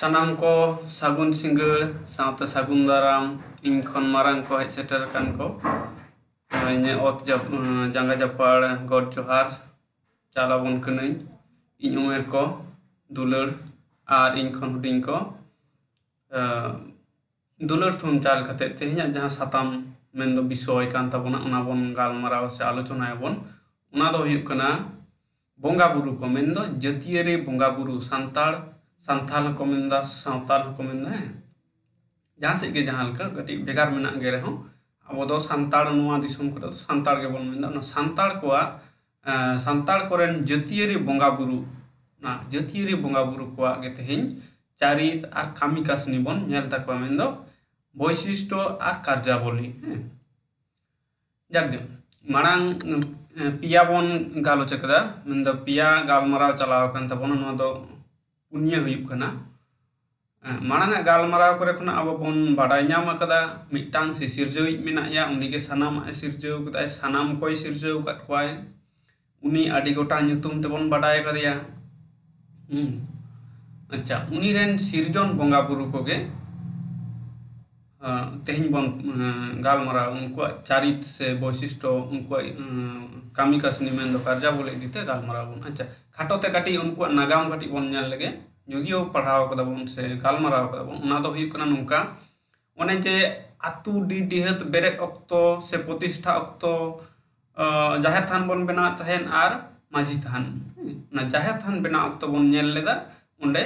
ᱥᱟᱱᱟᱢ ᱠᱚ ᱥᱟᱹᱜᱩᱱ ᱥᱤᱸᱜᱟᱹᱲ ᱥᱟᱶᱛᱮ ᱥᱟᱹᱜᱩᱱ ᱫᱟᱨᱟᱢ ᱤᱧ ᱠᱷᱚᱱ ᱢᱟᱨᱟᱝ ᱠᱚ ᱦᱮᱡ ᱥᱮᱴᱮᱨ ᱟᱠᱟᱱ ᱠᱚ ᱤᱧᱟᱹᱜ ᱚᱛ ᱡᱟᱸᱜᱟ ᱡᱟᱯᱟᱲ ᱜᱚᱰ ᱡᱚᱦᱟᱨ ᱪᱟᱞ ᱟᱵᱚᱱ ᱠᱟᱹᱱᱟᱹᱧ ᱤᱧ ᱩᱢᱮᱨ ᱠᱚ ᱫᱩᱞᱟᱹᱲ ᱟᱨ ᱤᱧ ᱠᱷᱚᱱ ᱦᱩᱰᱤᱧ ᱠᱚ ᱫᱩᱞᱟᱹᱲ ᱛᱷᱩᱢ ᱪᱟᱞ ᱠᱟᱛᱮ ᱛᱮᱦᱮᱧᱟᱜ ᱡᱟᱦᱟᱸ ᱥᱟᱛᱟᱢ ᱢᱮᱱᱫᱚ ᱵᱤᱥᱚᱭ ᱠᱟᱱ ᱛᱟᱵᱚᱱᱟ ᱚᱱᱟ ᱵᱚᱱ ᱜᱟᱞᱢᱟᱨᱟᱣ ᱥᱮ ᱟᱞᱳᱪᱚᱱᱟᱭᱟᱵᱚᱱ ᱚᱱᱟ ᱫᱚ ᱦᱩᱭᱩᱜ ᱠᱟᱱᱟ ᱵᱚᱸᱜᱟ ᱵᱩᱨᱩ ᱠᱚ ᱢᱮᱱᱫᱚ ᱡᱟᱹᱛᱤᱭᱟᱹᱨᱤ ᱵᱚᱸᱜᱟ ᱵᱩᱨᱩ ᱥᱟᱱᱛᱟᱲ ᱦᱚᱸᱠᱚ ᱢᱮᱱᱫᱟ ᱥᱟᱶᱛᱟᱞ ᱦᱚᱸᱠᱚ ᱢᱮᱱᱫᱟ ᱡᱟᱦᱟᱸ ᱥᱮᱫ ᱜᱮ ᱡᱟᱦᱟᱸ ᱞᱮᱠᱟ ᱠᱟᱹᱴᱤᱡ ᱵᱷᱮᱜᱟᱨ ᱢᱮᱱᱟᱜ ᱜᱮ ᱨᱮᱦᱚᱸ ᱟᱵᱚ ᱫᱚ ᱥᱟᱱᱛᱟᱲ ᱱᱚᱣᱟ ᱫᱤᱥᱚᱢ ᱠᱚᱨᱮ ᱫᱚ ᱥᱟᱱᱛᱟᱲ ᱜᱮᱵᱚᱱ ᱢᱮᱱᱫᱟ ᱚᱱᱟ ᱥᱟᱱᱛᱟᱲ ᱠᱚᱣᱟᱜ ᱥᱟᱱᱛᱟᱲ ᱠᱚᱨᱮᱱ ᱡᱟᱹᱛᱤᱭᱟᱹᱨᱤ ᱵᱚᱸᱜᱟ ᱵᱩᱨᱩ ᱚᱱᱟ ᱡᱟᱹᱛᱤᱭᱟᱹᱨᱤ ᱵᱚᱸᱜᱟ ᱵᱩᱨᱩ ᱠᱚᱣᱟᱜ ᱜᱮ ᱛᱮᱦᱮᱧ ᱪᱟᱨᱤᱛ ᱟᱨ ᱠᱟᱹᱢᱤ ᱠᱟᱹᱥᱱᱤ ᱵᱚᱱ ᱧᱮᱞ ᱛᱟᱠᱚᱣᱟ ᱢᱮᱱᱫᱚ ᱵᱳᱭᱥᱤᱥᱴᱚ ᱟᱨ ᱠᱟᱨᱡᱟᱵᱚᱞᱤ ᱡᱟᱠᱜᱮ ᱢᱟᱲᱟᱝ ᱯᱮᱭᱟ ᱵᱚᱱ ᱜᱟᱞᱚᱪ ᱟᱠᱟᱫᱟ ᱢᱮᱱᱫᱚ ᱯᱮᱭᱟ ᱜᱟᱞᱢᱟᱨᱟᱣ ᱪᱟᱞᱟᱣ ᱟᱠᱟᱱ ᱛᱟᱵᱚᱱᱟ ᱱᱚᱣᱟ ᱫᱚ ᱯᱩᱱᱭᱟᱹ ᱦᱩᱭᱩᱜ ᱠᱟᱱᱟ ᱢᱟᱲᱟᱝᱟᱜ ᱜᱟᱞᱢᱟᱨᱟᱣ ᱠᱚᱨᱮ ᱠᱷᱚᱱᱟᱜ ᱟᱵᱚ ᱵᱚᱱ ᱵᱟᱰᱟᱭ ᱧᱟᱢ ᱟᱠᱟᱫᱟ ᱢᱤᱫᱴᱟᱝ ᱥᱤᱥᱤᱨᱡᱟᱹᱣᱤᱡ ᱢᱮᱱᱟᱜᱼᱟ ᱩᱱᱤᱜᱮ ᱥᱟᱱᱟᱢᱟᱜ ᱮ ᱥᱤᱨᱡᱟᱹᱣ ᱟᱠᱟᱫᱟᱭ ᱥᱟᱱᱟᱢ ᱠᱚᱭ ᱥᱤᱨᱡᱟᱹᱣ ᱟᱠᱟᱫ ᱠᱚᱣᱟᱭ उनी आदि गोटा nyutum tebon badai kadiya अच्छा उनी रेन सिरजन बंगा बुरु कोगे तेहिं बन गालमारा उनको चारित से वैशिष्ट उनको कामी कासनी मेन दो कार्जा बोले दीते गालमारा बन अच्छा खाटोते काटी उनको नागाम काटी बन नेल लगे जुदियो पढ़ाव कदा बन से गालमारा कदा बन उना दो हुयुग कना नुका ओने जे आतु डिहत बेरेट अक्तो से प्रतिष्ठा अक्तो जाहिर थान बन बना तहन आर माझी थान ना जाहिर थान बना अक्तो बन नेल लेदा उंडे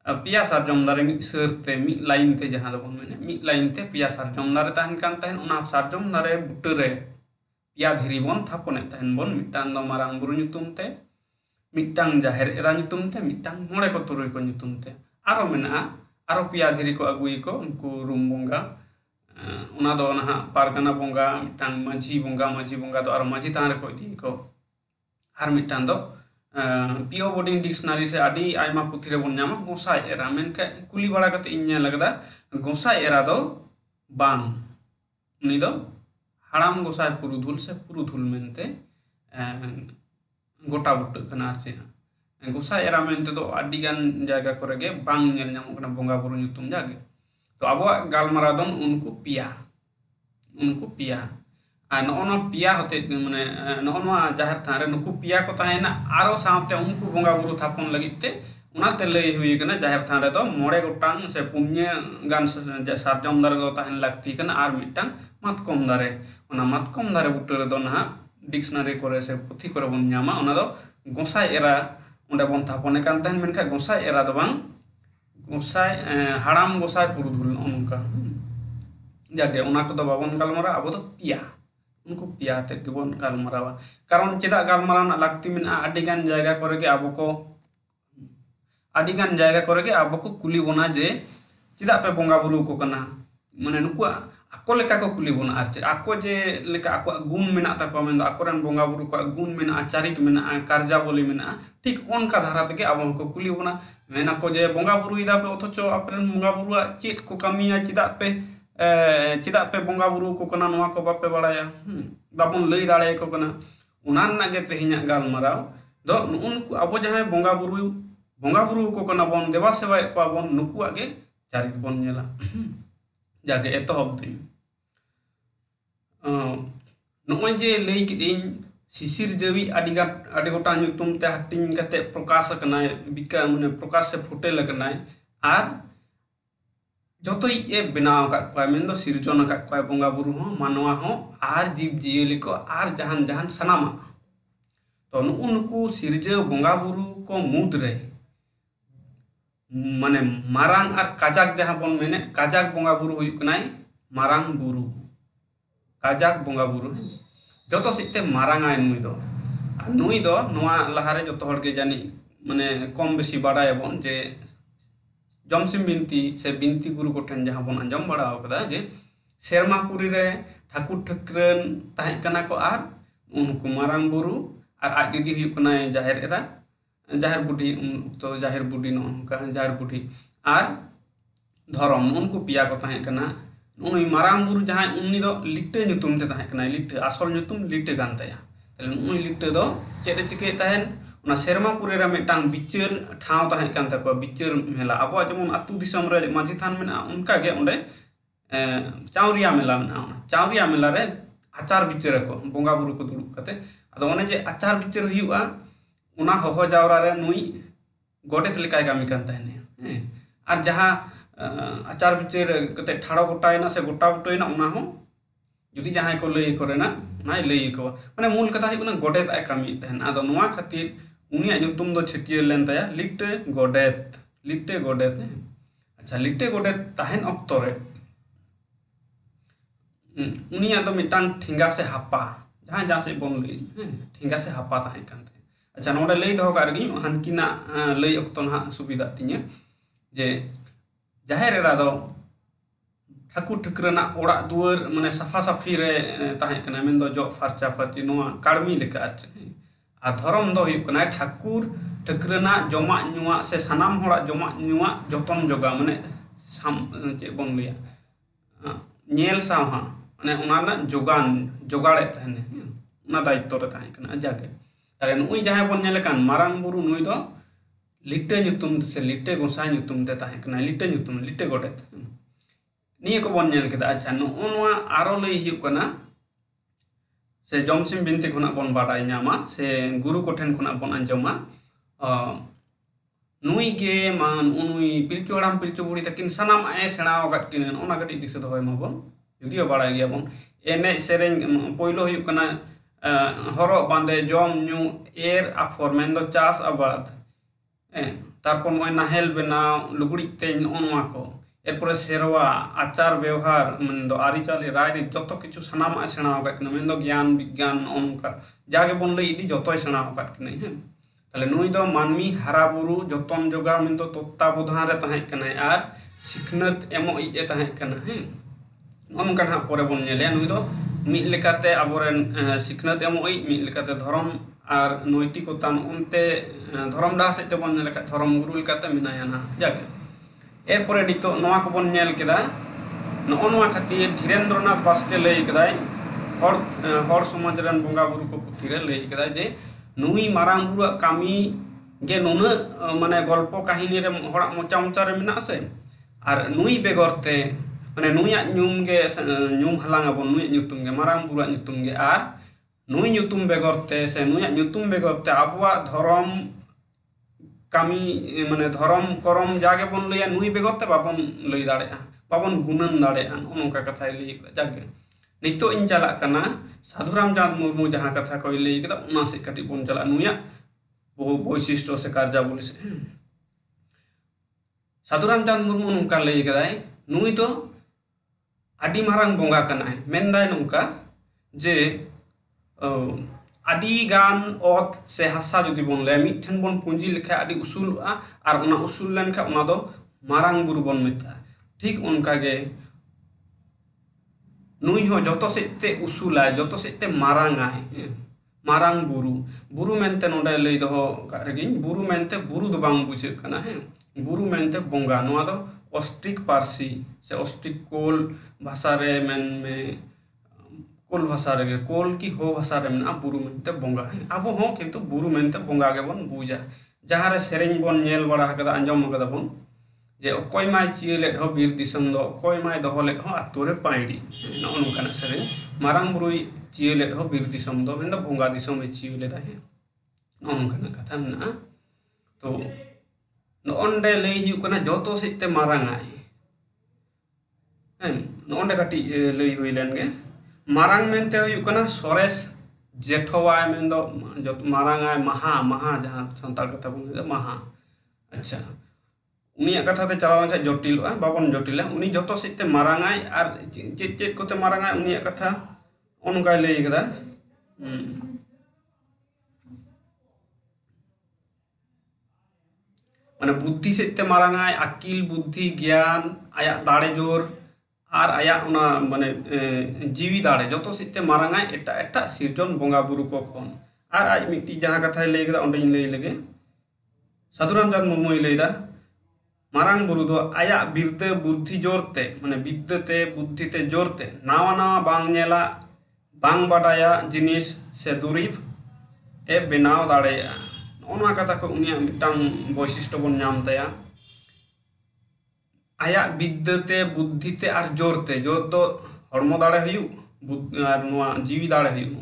पिया सारजम दारे मिक सरते मिक लाइन ते जहां बन मेने मिक लाइन ते पिया सारजम दारे तहन कान तहन उना सारजम दारे बुटरे पिया धीरी बन थापने तहन बन मिटान दो मारांग बुरु nyutum ते मिटांग जाहिर एरा nyutum ते मिटांग मोड़े को तुरुई को nyutum ते आरो मेना आरो पिया धीरी को अगुई को उनको रूम बोंगा उना दो ना पारगना बोंगा मिटांग माझी बोंगा दो आरो माझी तान को इदी को आर मिटांग दो पियो बोर्डिंग डिक्शनरी से आदि आयमा पुथि रे बन नामा गोसाई एरा मेनका कुली बड़ा कते इन्या लगदा गोसाई एरा दो बांग उनी दो हाड़ाम गोसाई पुरुधुल से पुरुधुल मेनते गोटा बुट कना आरचे गोसाई एरा मेनते दो आदि गान जायगा करेगे बांग नेल नामो कना बोंगा बुरु nyutum जागे तो अब गालमारा दन उनको पिया नौनो पिया होते माने नौनो जाहिर थान रे नुकु पिया को ताहेना आरो सावते उनको बोंगा बुरु थापन लगिते उनाते लई हुई कना जाहिर थान रे दो मोड़े गोटांग से पुण्य गान सारजम दारे दो ताहेन लागती कना आर मिटांग मातकम दारे ओना मातकम दारे बुटरे दो ना डिक्शनरी करे से पुथि करे बन ᱧᱟᱢᱟ ओना दो गोसाई एरा ओंडे बन थापने कान ताहेन मेनखा गोसाई एरा दो बांग गोसाई हाड़ाम गोसाई पुरुधुल उनका जागे ओना को दो बाबन गालमारा अब दो पिया उनको पिया ते गेबन गालमारावा कारण चेदा गालमारा ना लागती मेना आदिगान जायगा करेगे अब को आदिगान जायगा करेगे अब को कुली बोना जे चेदा पे बोंगा बुरु को कना माने नुकुआ आको लेका को कुली बोना आर आको जे लेका आको गुण मेना ताको मेन आकोरन बोंगा बुरु को गुण मेना आचारित मेना कार्जा बोली मेना ठीक ओनका धारा तके अब को कुली बोना मेना को जे बोंगा बुरु इदा पे अथचो आपरेन बोंगा बुरु चेत को कमिया चेदा पे बोंगा बुरु को कना नोआ को बापे बड़ाया बाबन लई दाड़े को कना उना नागे तेहिना गालमाराव दो उनको अब जहां बोंगा बुरु को कना बन देवा सेवा को बन नुकुआ गे चारित बन नेला जागे एतहब दिन नोय जे लई किदिन शिशिर जवी आदि गोटा nyutum ते हटिंग कते प्रकाश कनाय बिका माने प्रकाश से फुटे लगनाय आर जतोई ए बनाव का कोय मेन दो सिरजन का कोय बोंगा बुरु हो मानवा हो आर जीव जियली को आर जहान सनामा तो उनको सिरजे बोंगा बुरु को मुद रे माने मारांग आर काजाक जहां बन मेने काजाक बोंगा बुरु हुई कनाय मारांग बुरु काजाक बोंगा बुरु जतो सिते मारांग आय नुई दो नोआ लहारे जतो हर के जानी माने कम बेसी बाडाय बन जे जमसिम बिनती से बिनती गुरु कोठन जहां बन अंजम बड़ा कदा जे शेरमापुरी रे ठाकुर ठकरन ताहे कना को आर उनको मारांग बुरु आर आज दीदी हुई कनाय जाहिर एरा जाहिर बुढ़ी तो जाहिर बुढ़ी नोका जाहिर बुढ़ी आर धरम उनको पिया को ताहे कना उनी मारांग बुरु जहां उनी दो लिटे nyutum ते ताहे कना लिटे आसल nyutum लिटे कान ताया तले उनी लिटे दो चेदे चिके ताहेन ᱚᱱᱟ ᱥᱮᱨᱢᱟᱯᱩᱨᱤ ᱨᱮ ᱢᱤᱫᱴᱟᱝ ᱵᱤᱪᱟᱹᱨ ᱴᱷᱟᱶ ᱛᱟᱦᱮᱸ ᱠᱟᱱ ᱛᱟᱠᱚᱣᱟ, ᱵᱤᱪᱟᱹᱨ ᱢᱮᱞᱟ। ᱟᱵᱚᱣᱟᱜ ᱡᱮᱢᱚᱱ ᱟᱹᱛᱩ ᱫᱤᱥᱚᱢ ᱨᱮ ᱢᱟᱹᱡᱷᱤ ᱛᱷᱟᱱ ᱢᱮᱱᱟᱜᱼᱟ, ᱚᱱᱠᱟᱜᱮ ᱚᱸᱰे ᱪᱟᱣᱨᱤᱭᱟ ᱢᱮᱞᱟ ᱢᱮᱱᱟᱜᱼᱟ। ᱚᱱᱟ ᱪᱟᱣᱨᱤᱭᱟ ᱢᱮᱞᱟ ᱨᱮ ᱟᱪᱟᱨ ᱵᱤᱪᱟᱹᱨ ᱟᱠᱚ ᱵᱚᱸᱜᱟ ᱵᱩᱨᱩ ᱠᱚ ᱫᱩᱲᱩᱵ ᱠᱟᱛᱮ। ᱟᱫᱚ ᱚᱱᱮ ᱡᱮ ᱟᱪᱟर ᱵᱤᱪᱟᱹᱨ ᱦᱩᱭᱩᱜᱼᱟ, ᱚᱱᱟ ᱦᱚᱦᱚ ᱡᱟᱣᱨᱟ ᱨᱮ ᱱᱩᱭ ᱜᱚᱰᱮᱛ ᱞᱮᱠᱟᱭ ᱠᱟᱹᱢᱤ ᱠᱟᱱ ᱛᱟᱦᱮᱱᱟ। ᱟᱨ ᱡᱟᱦᱟᱸ ᱟᱪᱟर ᱵᱤᱪᱟᱹर ᱠᱟᱛᱮ ᱴᱷᱟᱲᱚ ᱜᱚᱴᱟᱭᱮᱱᱟ ᱥᱮ ᱜᱚᱴᱟ ᱵᱩᱴᱟᱹᱭᱮᱱᱟ, ᱚᱱᱟ ᱦᱚᱸ ᱡᱩᱫᱤ ᱡᱟᱦᱟᱸᱭ ᱠᱚ ᱞᱟᱹᱭ ᱠᱚᱨᱮᱱᱟᱜ ᱚᱱᱟᱭ ᱞᱟᱹᱭ ᱟᱠᱚᱣᱟ। ᱢᱟᱱᱮ ᱢᱩᱞ ᱠᱟᱛᱷᱟ ᱦᱩᱭᱩᱜ ᱠᱟᱱᱟ ᱜᱚᱰᱮᱛ ᱟᱭ ᱠᱟᱹᱢᱤᱭᱮᱫ ᱛᱟᱦᱮᱱ। ᱟᱫᱚ ᱱᱚᱣᱟ ᱠᱷᱟᱹᱛᱤᱨ ᱩᱱᱤᱭᱟᱜ ᱧᱩᱛᱩᱢ ᱫᱚ ᱪᱷᱟᱹᱴᱭᱟᱹᱨ ᱞᱮᱱ ᱛᱟᱭᱟ ᱞᱤᱴᱟᱹ ᱜᱚᱰᱮᱛ, ᱞᱤᱴᱟᱹ ᱜᱚᱰᱮᱛ। ᱟᱪᱪᱷᱟ, ᱞᱤᱴᱟᱹ ᱜᱚᱰᱮᱛ ᱛᱟᱦᱮᱱ ᱚᱠᱛᱚ ᱨᱮ उनिया तो मिटांग ठेंगा से हापा जहाँ से बन लई ठेंगा से हापा ताहें कान ताहें। अच्छा नोडे लई दहो कारगी हानकिना लई अक्तो ना सुविधा तिnye जे जाहेर एरा दो ठाकुर ठिकरना ओड़ा दुआर माने सफा सफी रे ताहें कना मेन दो जो फारचा फारची नोआ काड़मी लेका आ धरम दो हुयुग कना ठाकुर ठिकरना जमा नुआ से सनाम होड़ा जमा नुआ जतन जोगा माने साम चे बन लइया नेल सावहा माने उनाना जोगान जोगाड़े तहने उना दायित्व रे ताहें कना जागे तारे नुई जहां बन नेल कान मारांग बुरु नुई दो लिट्टे ᱧᱩᱛᱩᱢ से लिट्टे गोसाई ᱧᱩᱛᱩᱢ ते ताहें कना लिट्टे ᱧᱩᱛᱩᱢ लिट्टे गोडेत निये को बन नेल केदा। अच्छा नुआ आरो लई हियुग कना से जमसिम बिनती खुना बन बाडाय ᱧामा से गुरु को ठेन खुना बन अंजमा नुई गे मान उनुई पिलचु हड़ाम पिलचु बुढ़ी तकिन सनाम ए सेणाव गट किन ओना गटी दिसे दहोय माबन जुदियो बाडाय गया बन एने सेरेन पयलो हियुग कना हरो बांदे जम न्यू एर आफर मेन दो चास आबाद तारपर नय नाहेल बनाव लुगड़ी तेन ओनवा को एरपर सेरवा आचार व्यवहार मेन दो आरिचाली राय जतो किछु सनाम ए सेणाव गट किन मेन दो ज्ञान विज्ञान ओनका जागे बन लई इदी जतोय सेणाव गट किन ताले नुई दो मानमी हारा बुरु जतन जोगा मेन दो तत्ताबधान रे ताहें कना आर सिखनत एमो ए ताहें कना ओनका ना परे बन नेले नुई दो मिद लेकाते आबोरेन सिखनत एमो मिद लेकाते धर्म और नैतिकता उनते धर्म डाह सेते बन नेल का धर्म गुरु लेकाते मिनाया ना जागे एरपरे नितो नोआ को बन नेल केदा नो नोआ खातिर धीरेन्द्रनाथ बास्के लई केदाय हर समाज रन बंगा बुरु को पुथि रे लई केदाय जे नुई मारांग बुरु कामी गे नुन माने गल्प काहिनी रे हड़ा मोचा मोचा रे मिना से और नुई बेगरते माने नुया ᱧᱩᱢ गे ᱧᱩᱢ हलांग आबो नुई ᱧᱩᱛᱩᱢ गे मारांग बुरु ᱧᱩᱛᱩम गे आर नुई ᱧᱩᱛᱩᱢ बेगरते से नुया ᱧᱩᱛᱩᱢ बेगरते आबुआ धर्म कामी माने धर्म करम जागे बन लइया नुई बेगरते बाबन लई दाड़ेआ बाबन गुणन दाड़ेआ ओनका कथा लई जागे नितो इन चला कना साधुराम चांद मुर्मू जहां कथा को लई केदा उना से कटी बन चला नुया बहु वैशिष्ट से कार्यावली से साधुराम चांद मुर्मू नुका लई केदाय नुई तो आदि मारांग बोंगा कनाय मेनदाय नुका जे आदि गान ओत से हासा जुदी बन ले मिठन बन पुंजी लेखा आदि उसूलआ और उना उसूल लेन का उना दो मारांग बुरु बन मेता ठीक उनका गे नुई हो जतो सेते उसूला जतो सेते मारांगाय मारांग बुरु बुरु मेनते नोडे लई दहो कारगिन बुरु मेनते बुरु दो बांग बुझे कना है बुरु मेनते बोंगा नोआ दो ऑस्ट्रिक पारसी से ऑस्ट्रिक कोल भाषा रे मेन में कोल भाषा रे कोल की हो भाषा रे मेना बुरु मेनते बोंगा है अब हो किंतु बुरु मेनते बोंगा गे बन बुझा जहां रे सेरेन बन नेल बड़ा कदा अंजम कदा बन जे ओकोय माय चियले हो बीर दिसम दो ओकोय माय दहोले हो आतुरे पाइडी न अनुकना सेरेन मारांग बुरुई चियले हो बीर दिसम दो मेन बोंगा दिसम में चियले दाहे अनुकना कथा ना तो नोंडे लई हियु कना जतो सेते मारांगाय नोंडे काटी लई हुइलेन गे मारांग मेनते हुयु कना सोरेस जेठोवाय मेन दो जत मारांगाय महा महा जहां संताल कथा बन महा। अच्छा उनिया कथा ते चलावन से जटिलवा बाबन जटिला उनी जतो सेते मारांगाय आर चेत चेत कोते मारांगाय उनिया कथा ओनकाय लई कदा माने बुद्धि सेते मारांगाय आकिल बुद्धि ज्ञान आया दाड़े जोर और आया उना माने जीवी दाड़े जतो सेते मारांगाय एटा एटा सिरजन बोंगा बुरु को खन और आज मिट्टी जहां कथा लई केदा ओंडे लई लगे साधुराम चांद मुर्मू लईदा मारांग बुरु दो आया बिरते बुद्धि जोरते माने विद्यते बुद्धिते जोरते नावा नावा बांग नेला बांग बाडाया जिनिस से दुरीब ए बेनाव दाड़ेया ᱱᱚᱣᱟ ᱠᱟᱛᱷᱟ ᱠᱚ ᱩᱱᱤᱭᱟᱜ ᱢᱤᱫᱴᱟᱝ ᱵᱳᱭᱥᱤᱥᱴᱚ ᱵᱚᱱ ᱧᱟᱢ ᱛᱟᱭᱟ ᱟᱭᱟᱜ ᱵᱤᱫᱽᱫᱟᱹᱛᱮ ᱵᱩᱫᱽᱫᱷᱤᱛᱮ ᱟᱨ ᱡᱳᱨᱛᱮ ᱡᱳᱨ ᱫᱚ ᱦᱚᱲᱢᱚ ᱫᱟᱲᱮ ᱦᱩᱭᱩᱜ ᱟᱨ ᱱᱚᱣᱟ ᱡᱤᱣᱤ ᱫᱟᱲᱮ ᱦᱩᱭᱩᱜ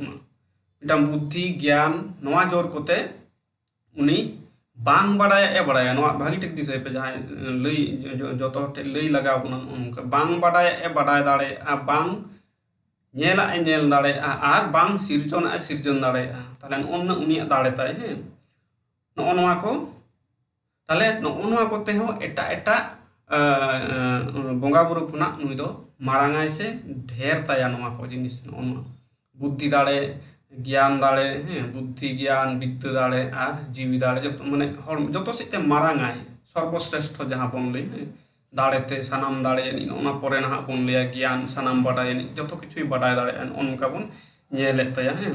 ᱢᱤᱫᱴᱟᱝ ᱵᱩᱫᱽᱫᱷᱤ ᱜᱮᱭᱟᱱ ᱱᱚᱣᱟ ᱡᱳᱨ ᱠᱚᱛᱮ ᱩᱱᱤ ᱵᱟᱝ ᱵᱟᱲᱟᱭᱟᱜ ᱮ ᱵᱟᱲᱟᱭᱟ ᱱᱚᱣᱟ ᱵᱷᱟᱹᱜᱤ ᱴᱷᱤᱠ ᱫᱤᱥᱟᱹᱭ ᱯᱮ ᱡᱟᱦᱟᱸᱭ ᱞᱟᱹᱭ ᱡᱚᱛᱚ ᱦᱚᱲ ᱴᱷᱮᱱ ᱞᱟᱹᱭ ᱞᱟᱜᱟᱣ ᱵᱚᱱᱟ ᱱᱚᱝᱠᱟ ᱵᱟᱝ ᱵᱟᱰᱟᱭᱟᱜ ᱮ ᱵᱟᱰᱟᱭ ᱫᱟᱲᱮᱭᱟᱜᱼᱟ ᱵᱟᱝ ᱧᱮᱞᱟᱜ ᱮ ᱧᱮᱞ ᱫᱟᱲᱮᱭᱟᱜᱼᱟ ᱟᱨ ᱵᱟᱝ ᱥᱤᱨᱡᱚᱱᱟᱜ ᱮ ᱥᱤᱨᱡᱚᱱ ᱫᱟᱲᱮᱭᱟᱜᱼᱟ ᱛᱟᱦᱞᱮ ᱱᱚᱜᱼᱚ ᱩᱱᱤᱭᱟᱜ ᱫᱟᱲᱮ ᱛᱟᱭ ᱦᱮᱸ ᱱᱚᱜᱼᱚ ᱱᱚᱣᱟ ᱠᱚ ᱛᱟᱦᱞᱮ ᱱᱚᱜᱼᱚ ᱱᱚᱣᱟ ᱠᱚᱛᱮ ᱦᱚᱸ ᱮᱴᱟᱜ ᱵᱚᱸᱜᱟ ᱵᱩᱨᱩ ᱠᱷᱚᱱᱟᱜ ᱱᱩᱭ ᱫᱚ ᱢᱟᱨᱟᱝᱟᱭ ᱥᱮ ᱰᱷᱮᱨ ᱛᱟᱭᱟ ᱱᱚᱣᱟ ᱠᱚ ᱡᱤᱱᱤᱥ ᱱᱚᱜᱼᱚ ᱱᱚᱣᱟ बुद्धि दाड़े ज्ञान दाड़े बुद्धि ज्ञान विद्या दाड़े और जीवी दाड़े जो माने जो सेते मारांगाय सर्वश्रेष्ठ जहाँ बन लई दाड़ेते सानाम दाड़े ओना परे ना बन लैया ज्ञान सानाम बाडाय जो किछु बाडाय दाड़े ओनका बन नेलेत ताया हैं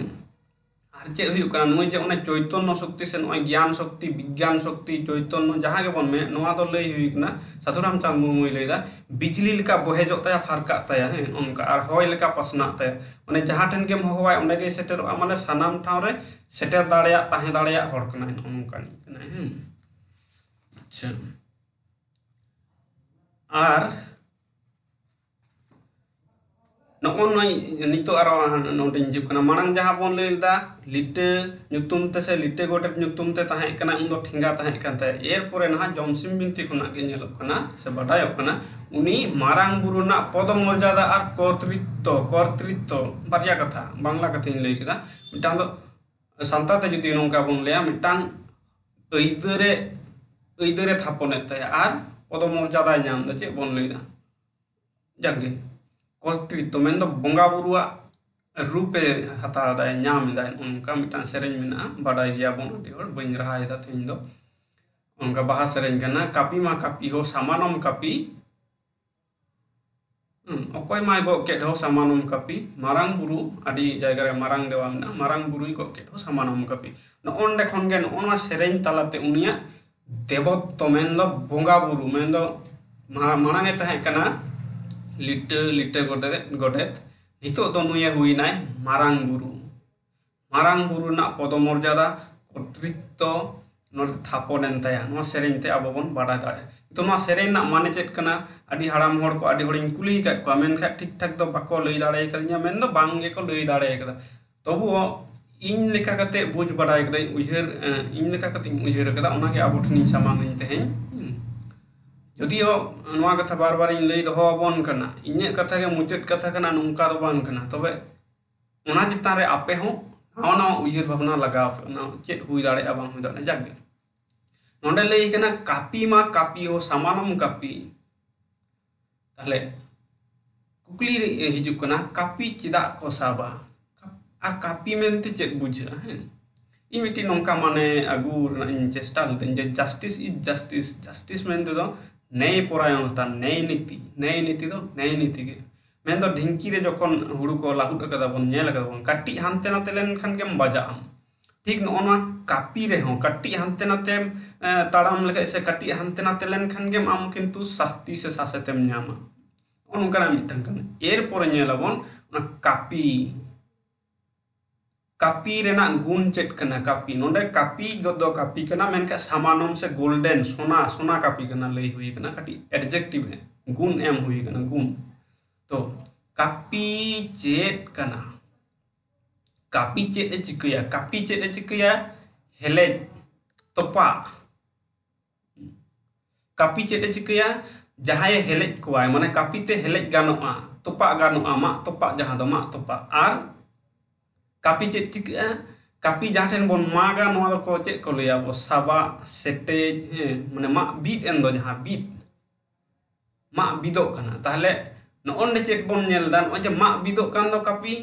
और चेक हुयुग कना नुई जे ओने चैतन्य शक्ति से नय ज्ञान शक्ति विज्ञान शक्ति चैतन्य जहाँ के बन में नोआ दो लई हुई कना साधुराम चांद मुर्मू लैदा बिजली लेका बहेजो ताया फारका ताया हैं ओनका और हय लेका पसना ताया माने जहाँ ठेन गेम होवाय ओंडे गे सेटेरोआ माने सानाम ठाव रे सेटेर दाड़ेया ताहे दाड़ेया हर कना ओनका कना हैं अच्छा और नई नितो नोटे हिजुकना मांग जहाँ बन लैदा लिटे नुतुम ते से लिटे गोटे नुतुम ते ताहे कना उन दो ठेंगा ताहे कनते एर परे ना जमसिम बिनती खुना के नेलोक कना से बाडायोक कना उनी मारांग बुरु ना पदमर्यादा और कर्तृत्व बारिया कथा बांग्ला कथा इन लई केदा मिटांग दो सांताते जुदी नोंका बन लैया मिटांग अइदरे थापने ताया और पदमर्यादा नाम दा चे बन लैदा जागे कर्तृत्व मेन दो बंगा बुरुआ रूपे हता दाय नाम दाय उनका मिटान सेरेंज मेना बाडाय गया बन अडी हर बइन रहा है तेन दो उनका बाहा सेरेंज कना कापी मा कापी हो सामानम कापी अकोय माय गो केट हो सामानम कापी मारांग बुरु अडी जायगा रे मारांग देवा मेना मारांग बुरुई गो केट हो सामानम कापी न ओंडे खन गे नोना सेरेंज तालाते उनिया देवत्व मेन दो बंगा बुरु मेन दो मारांगे ताहे कना लिटे लिटे गोडेत नितो दो नुये हुईनाय मारांग बुरु ना पदमर्यादा कर्तृत्व नोर थापनेन ताया नोआ सेरेंज ते आबो बन बाडा दाड़े तो नोआ सेरेंज ना माने चेत कना आदि हाराम हड़ को आदि हड़िन कुली का को मेनखा ठीक ठाक दो बाको लई दाड़े कदिया मेन दो बांग गे को लई दाड़े कदा तबु इन लेका कते बुझ बाडाय कदा उइहर इन लेका कते उइहर कदा ओना के आबो ठनी सामांग तेहें जदियो नोआ कथा बार बार इन लई दोहबन कना इnye कथा के मुचाद कथा कना नोंका दो बांग कना तबे ओना चितान रे आपे हो हावना उइहर भावना लगाव ना चेत हुई दाड़े बांग हुई दाड़े जागे नोंडे लई कना कापी मा कापी हो सामानम कापी ताहले कुकली हिजुक कना कापी चिदा को साबा आ कापी मेनते चेत बुझा हैं इ मिटी नोंका माने आगु रना इन चेष्टा लते जे जस्टिस इज जस्टिस जस्टिस मेनते दो न्याय परायणता न्याय नीति दो न्याय नीति के मेन दो ढिंकी रे जखन हुड़ू को लाहुड कदा बन नेल कदा बन काटी हानते नाते लेन खान गेम बजाम ठीक नोना कापी रे हो काटी हानते नाते ताड़ाम लेके से काटी हानते नाते लेन खान गेम आम किंतु शास्ति से सासेतेम न्यामा ओनकाना मिटन कन एर परे नेलाबन ओना कापी रेना गुण चेट कना कापी नोंडे कापी दो कापी कना मेनका सामानम से गोल्डन सोना कापी कना लई हुई कना काटी एडजेक्टिव गुण एम हुई कना गुण तो कापी चेट कना कापी चेट ए चिकया हेले तोपा कापी चेट ए चिकया जहाय हेले कोआय माने कापी ते हेले गानोआ तोपा गानोआ मा तोपा जहां दो मा तोपा आर कापी चेत चिका कापी जहाँ ठेन बन मागा नोआ को चेत को लैया बो साबा सेटेज माने मा बीत एन दो जहाँ बीत मा बीदो कना ताहले नोंडे चेत बन नेल दा नोजे मा बीदो कान दो कापी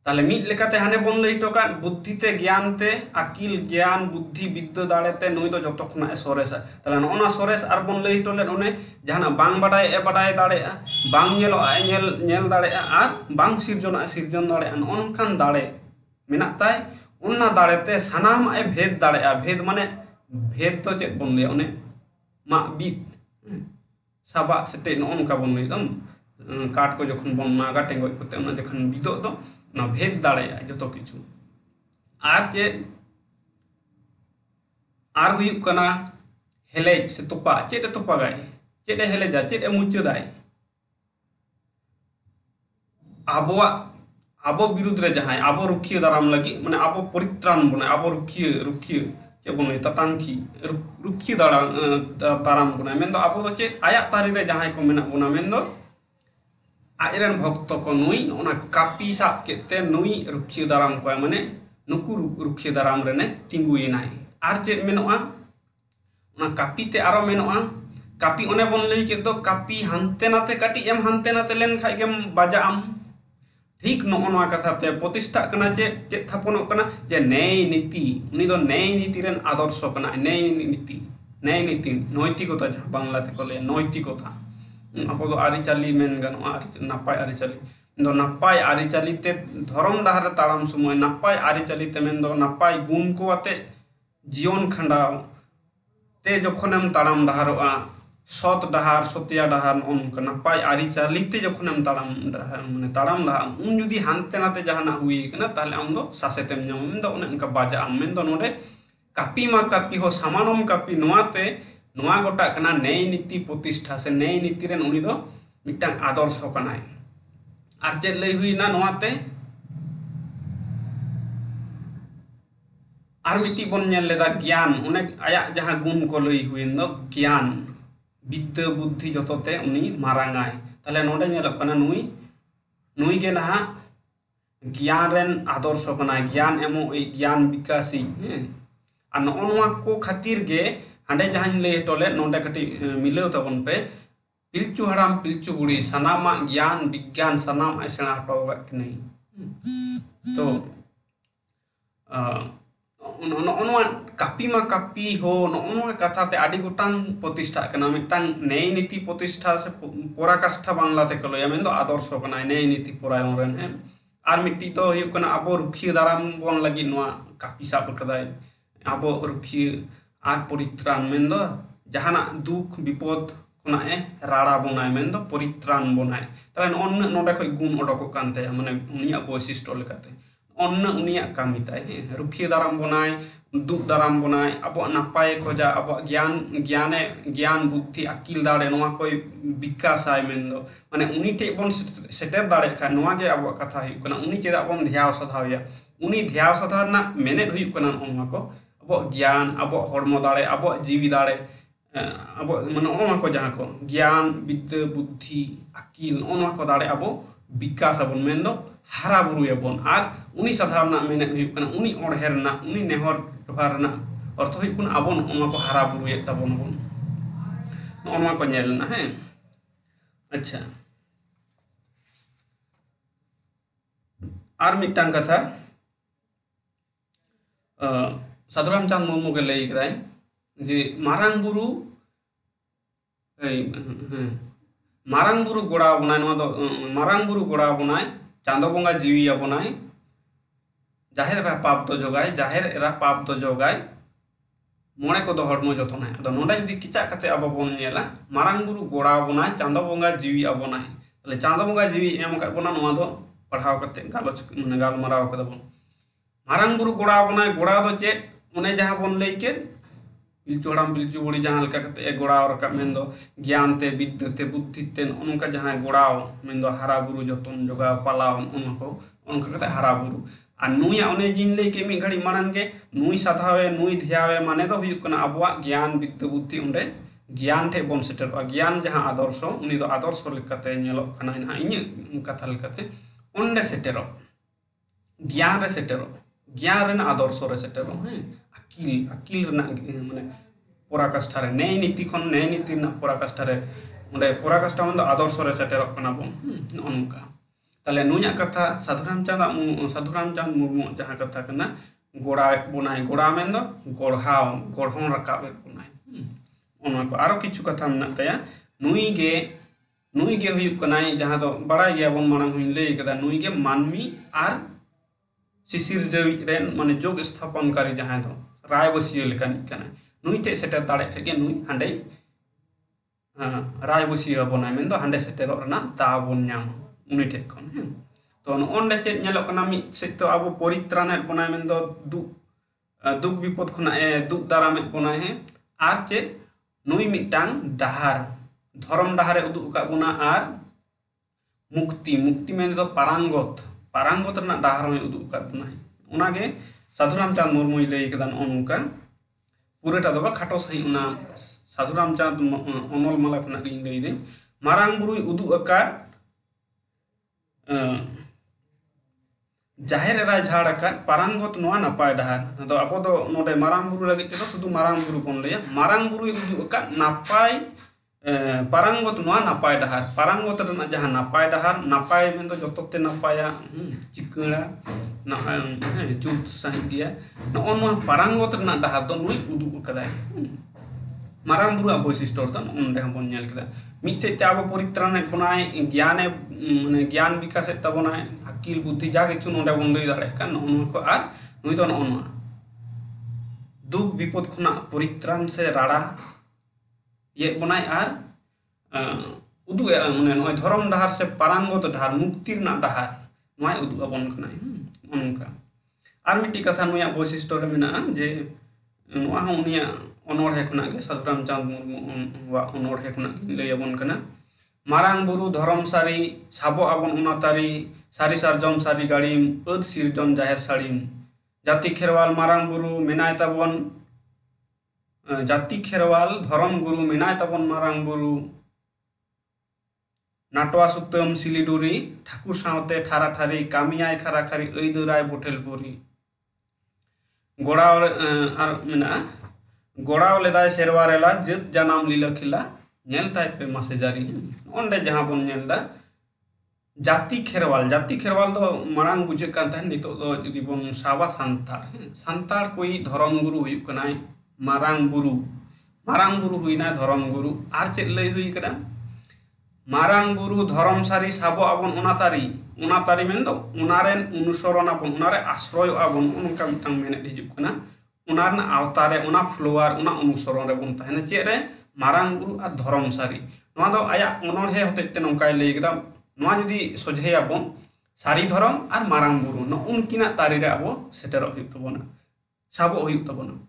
ताहले मिट लेकाते हाने बन लई टोका बुद्धि ते ज्ञान ते अकिल ज्ञान बुद्धि विद्या दाड़े ते नुई दो जतो खना सोरेसा ताहले नोना सोरेस आर बन लई टोले ओने जहाना बांग बाडाय ए बाडाय दाड़े बांग नेलो नेल दाड़े आर बांग सिरजन दाड़े ओनखान दाड़े मेना ताय ओना दाड़े ते सानाम ए भेद दाड़े भेद माने भेद तो चेत बन लई ओने मा बीत साबा सेटे नोनका बन लई दम काट को जखन बन मागा टेंगो कोते ओना जखन बीदो दो ना भेद दाड़े जो तो किछु आर चे आर हुयुक कना हेलेज से तोपा चेद ए तोपागाय चेद ए हेलेजा चेद ए मुचादाय आबो विरुद्ध रे जहां आबो रुखिया दाराम लगी माने आबो परित्राण बने आबो रुखिया चे बने ततांखी रुखिया दाराम बने मेन दो आबो दो चे आया तारी रे जहां को मेना बना मेन दो आयरन भक्त को नुई ओना कापी साब केते नुई रुखिया दाराम को माने नुकु रुखिया दाराम रे ने तिंगुई नाय आर चे मेनोआ ओना कापी ते आरो मेनोआ कापी ओने बन लई के दो कापी हानते नाते काटी एम हानते नाते लेन खाइ गेम बाजाम ठीक नोआ कथा ते प्रतिष्ठा कना चे चे थापनो कना जे न्याय नीति उनी दो न्याय नीति रेन आदर्श कना न्याय नीति नैतिकता जहां बांग्ला ते को ले नैतिकता आपो दो आरिचाली मेन गनो नापाय आरिचाली दो नापाय आरिचाली ते धर्म डाहर ताड़ाम समय नापाय आरिचाली ते मेन दो नापाय गुण को आते जीवन खंडाव ते जखनेम ताड़ाम डाहरोआ सत डाहार सत्या डाहार उनका नापाय आरिचाली ते जखनेम ताड़ाम डाहार माने ताड़ाम डाहार उन जुदी हानते नाते जहाना हुई कना ताले आम दो सासेतेम ᱧᱟᱢ मेन दो उन उनका बाजा आम मेन दो नोडे कापी मा कापी हो समानम कापी नोआते नोआ गोटा कना न्याय नीति प्रतिष्ठा से न्याय नीति रेन उनी दो मिटांग आदर्श कनाय आर चे लई हुई ना नोआते आर मिटी बन नेल लेदा ज्ञान उन आया जहां गुण को लई हुई दो ज्ञान विद्या बुद्धि जतोते उनी मारांगाय ताले नोडे नेलक कना नुई के ना ज्ञान रेन आदर्श कना ज्ञान एमो ज्ञान विकासी आ नोआ को खातिर गे हांडे जहां ले टोले नोडे कटी मिलाव तबन पे पिलचु हड़ाम पिलचु बुड़ी सनामा ज्ञान विज्ञान सनाम ऐसा हटोगा कि नहीं तो नोआ कापी मा कापी हो नोआ कथा ते आडी गोटांग प्रतिष्ठा कना मिटांग न्याय नीति प्रतिष्ठा से पराकाष्ठा बांग्ला ते कलो या मेन दो आदर्श कना न्याय नीति परायण रेन है आर मिट्टी तो हुयुक कना आबो रुखिया दाराम बन लगी नोआ कापी साब कदाय आबो रुखिया आर परित्राण मेन दो जहाना दुख विपद कोना ए राड़ा बनाय मेन दो परित्राण बनाय ताले अन्न नोडे खय गुण अडको कानते माने उनिया वैशिष्ट्य लेकाते अन्न उनिया कामी ताय रुखिया दाराम बनाय दुख दाराम बनाय अब नापाय खोजा अब ज्ञान बुद्धि अकिल दाड़े नोआ कोई विकास आय मेन दो माने उनी टे बन सेटेर दाड़े खा नोआ गे अब कथा हुयुक कना उनी चेदा बन ध्याव सधावया उनी ध्याव सधारना मेनेट हुयुक कना ओनवा को अब ज्ञान अब हड़मो दाड़े अब जीवी दाड़े अब माने ओनवा को जहां को ज्ञान विद्या बुद्धि अकिल ओनवा को दाड़े अब विकास अबन मेन दो हारा बुरु यबन आर उनी साधारना मेनेट हुयुक कना उनी ओढ़ेरना उनी नेहर दोहारना अर्थ हुयुक कना अबन ओनवा को हारा बुरु ये तबन बन ओनवा को नेलना है अच्छा आर मिटांग कथा साधुराम चांद मुर्मू के लई कदाय जे मारांग बुरु गोड़ा बनाय नोआ दो मारांग बुरु गोड़ा बनाय चांदो बंगा जीवी बनाय जाहेर एरा पाप दो जोगाय मोणे को दो हड़मो जतनाय अदो नोडे जदि किचा कते अब बन नेला मारांग बुरु गोड़ा बनाय चांदो बंगा जीवी बनाय तले चांदो बंगा जीवी एम का बना नोआ दो पढ़ाव कते गालोच माने गालमाराव कदा बन मारांग बुरु गोड़ा बनाय गोड़ा दो चे उन्हें जहां बन लई के पिलचु हड़ाम पिलचु बुड़ी जहां लका कते गोड़ाव रका मेन दो ज्ञान ते विद्या ते बुद्धि ते उनका जहां गोड़ाव मेन दो हारा बुरु जतन जोगा पालाव उनको उनका कते हारा बुरु आ नुया उन्हें जिन लई के मी घड़ी मारंग के नुई साधावे नुई ध्यावे माने दो हुयुक कना अबवा ज्ञान विद्या बुद्धि उंडे ज्ञान ठे बन सेटर ज्ञान जहां आदर्श उनी दो आदर्श लेकाते नेलोक कना ना इᱧ कथा लेकाते उंडे सेटर ज्ञान रे सेटर ज्ञान रेन आदर्श रे सेटर अकिल माने पराकाष्ठा रे न्याय नीति खन न्याय नीति ना पराकाष्ठा रे उंडे पराकाष्ठा मन दो आदर्श रे सेटर कना बन उनका ताले नुया कथा साधुराम चांद मुर्मू जहां कथा कना गोड़ा बनाय गोड़ा मेन दो गढ़हन रकाब बनाय ओना को आरो किछु कथा मेना तया नुई गे हुयुक कनाय जहां दो बड़ाय गया बन मानम हुई लई कदा नुई गे मानमी आर शिशिर जवी रेन माने जोग स्थापनकारी जहां दो रायबसिय लेकानी कना नुई टे सेटर दाड़े के नुई हांडे रायबसिय बनाय मेन दो हांडे सेटर रना दा बन ᱧᱟᱢ उनी ठे खन तो ओंडे चेत नेलोक कना मी से तो अब परित्राण बनाय मेन दो दुख विपद खुना दुख दाराम बोनाय हे आर चे नुई मिटांग डाहार धर्म डाहारे उदुग का बोना आर मुक्ति मुक्ति में दो पारांगत पारांगत रना डाहार में उदुग का बोना है उनागे साधु रामचंद्र मुर्मू लई कदा नोनका पूरेटा दो खाटो सही उना साधु रामचंद्र अनल माला खुना गिन लई दे मारांग बुरुई उदुग का जाहिर राय झाड़ का पारांगत नोआ नपाय डाहार तो अब दो नोडे मारांग बुरु लगे तो शुद्ध मारांग बुरु बन लैया मारांग बुरु उदुग का नापाय पारांगत नोआ नापाय डाहार पारांगत रना जहां नापाय डाहार नापाय में तो जतोते नापाया चिकड़ा ना जुत सही गया नो पारांगत रना डाहार तो नुई उदुग कदाय मारांग बुरु वैशिष्ट्य तो उनडे बन नेल कदा मिचे अब परित्राण बनाय ज्ञान माने ज्ञान विकास तबनाय अकिल बुद्धि जा किछु नोडे बन लई दाड़े का को आर नुई तो नो दुख विपद खुना परित्राण से राड़ा ये बनाय आर उदुग माने नो धर्म डाहार से पारांगत डाहार मुक्ति ना डाहार नो उदुग बन खना उनका आर मिट्टी कथा नुया वैशिष्ट्य रे मेना जे नुआ हो उनिया अनोढ़े खुना के साधु रामचंद्र मुर्मू अनोढ़े खुना लई अबन कना मारांग बुरु धर्म सारी साबो आबन उना तारी सारी सारजम सारी गाड़ीम अद सिरजम जाहिर साड़ीम जाति खेरवाल मारांग बुरु मेनाय ताबन जाति खेरवाल धर्म गुरु मेनाय ताबन मारांग बुरु नाटवा सुतम सिलीडुरी ठाकुर सावते ठारा ठारी कामियाय खारा खारी ऐदराय बोठेलपुरी गोड़ाव आर मेना गोड़ाव लेदाय सेरवा रेला जत जनाम लीला खिला नेल ताय पे मासे जारी ओंडे जहां बन नेलदा जाति खेरवाल दो मारांग बुझे कान था नितो दो जदि बन सावा सांतार कोई धर्म गुरु हुई कनाय मारांग बुरु हुईना धर्म गुरु आर चेक लई हुई कदा मारांग बुरु धर्म सारी साबो आबन उना तारी मेन दो उनारेन अनुसरण आबन उनारे आश्रय आबन उनका मिटांग मेने हिजुक कना उनारना आवतारे उना फ्लोआर उना अनुसरण रे बन ताहेना चेरे मारांग बुरु आ धर्म सारी नोआ दो आया अनोढ़े होते नौकाय लई कदा नोआ जदि सोझे आबन सारी धर्म और मारांग बुरु न उनकिना तारी रे आबो सेटेरो हुई तबना साबो हुई तबना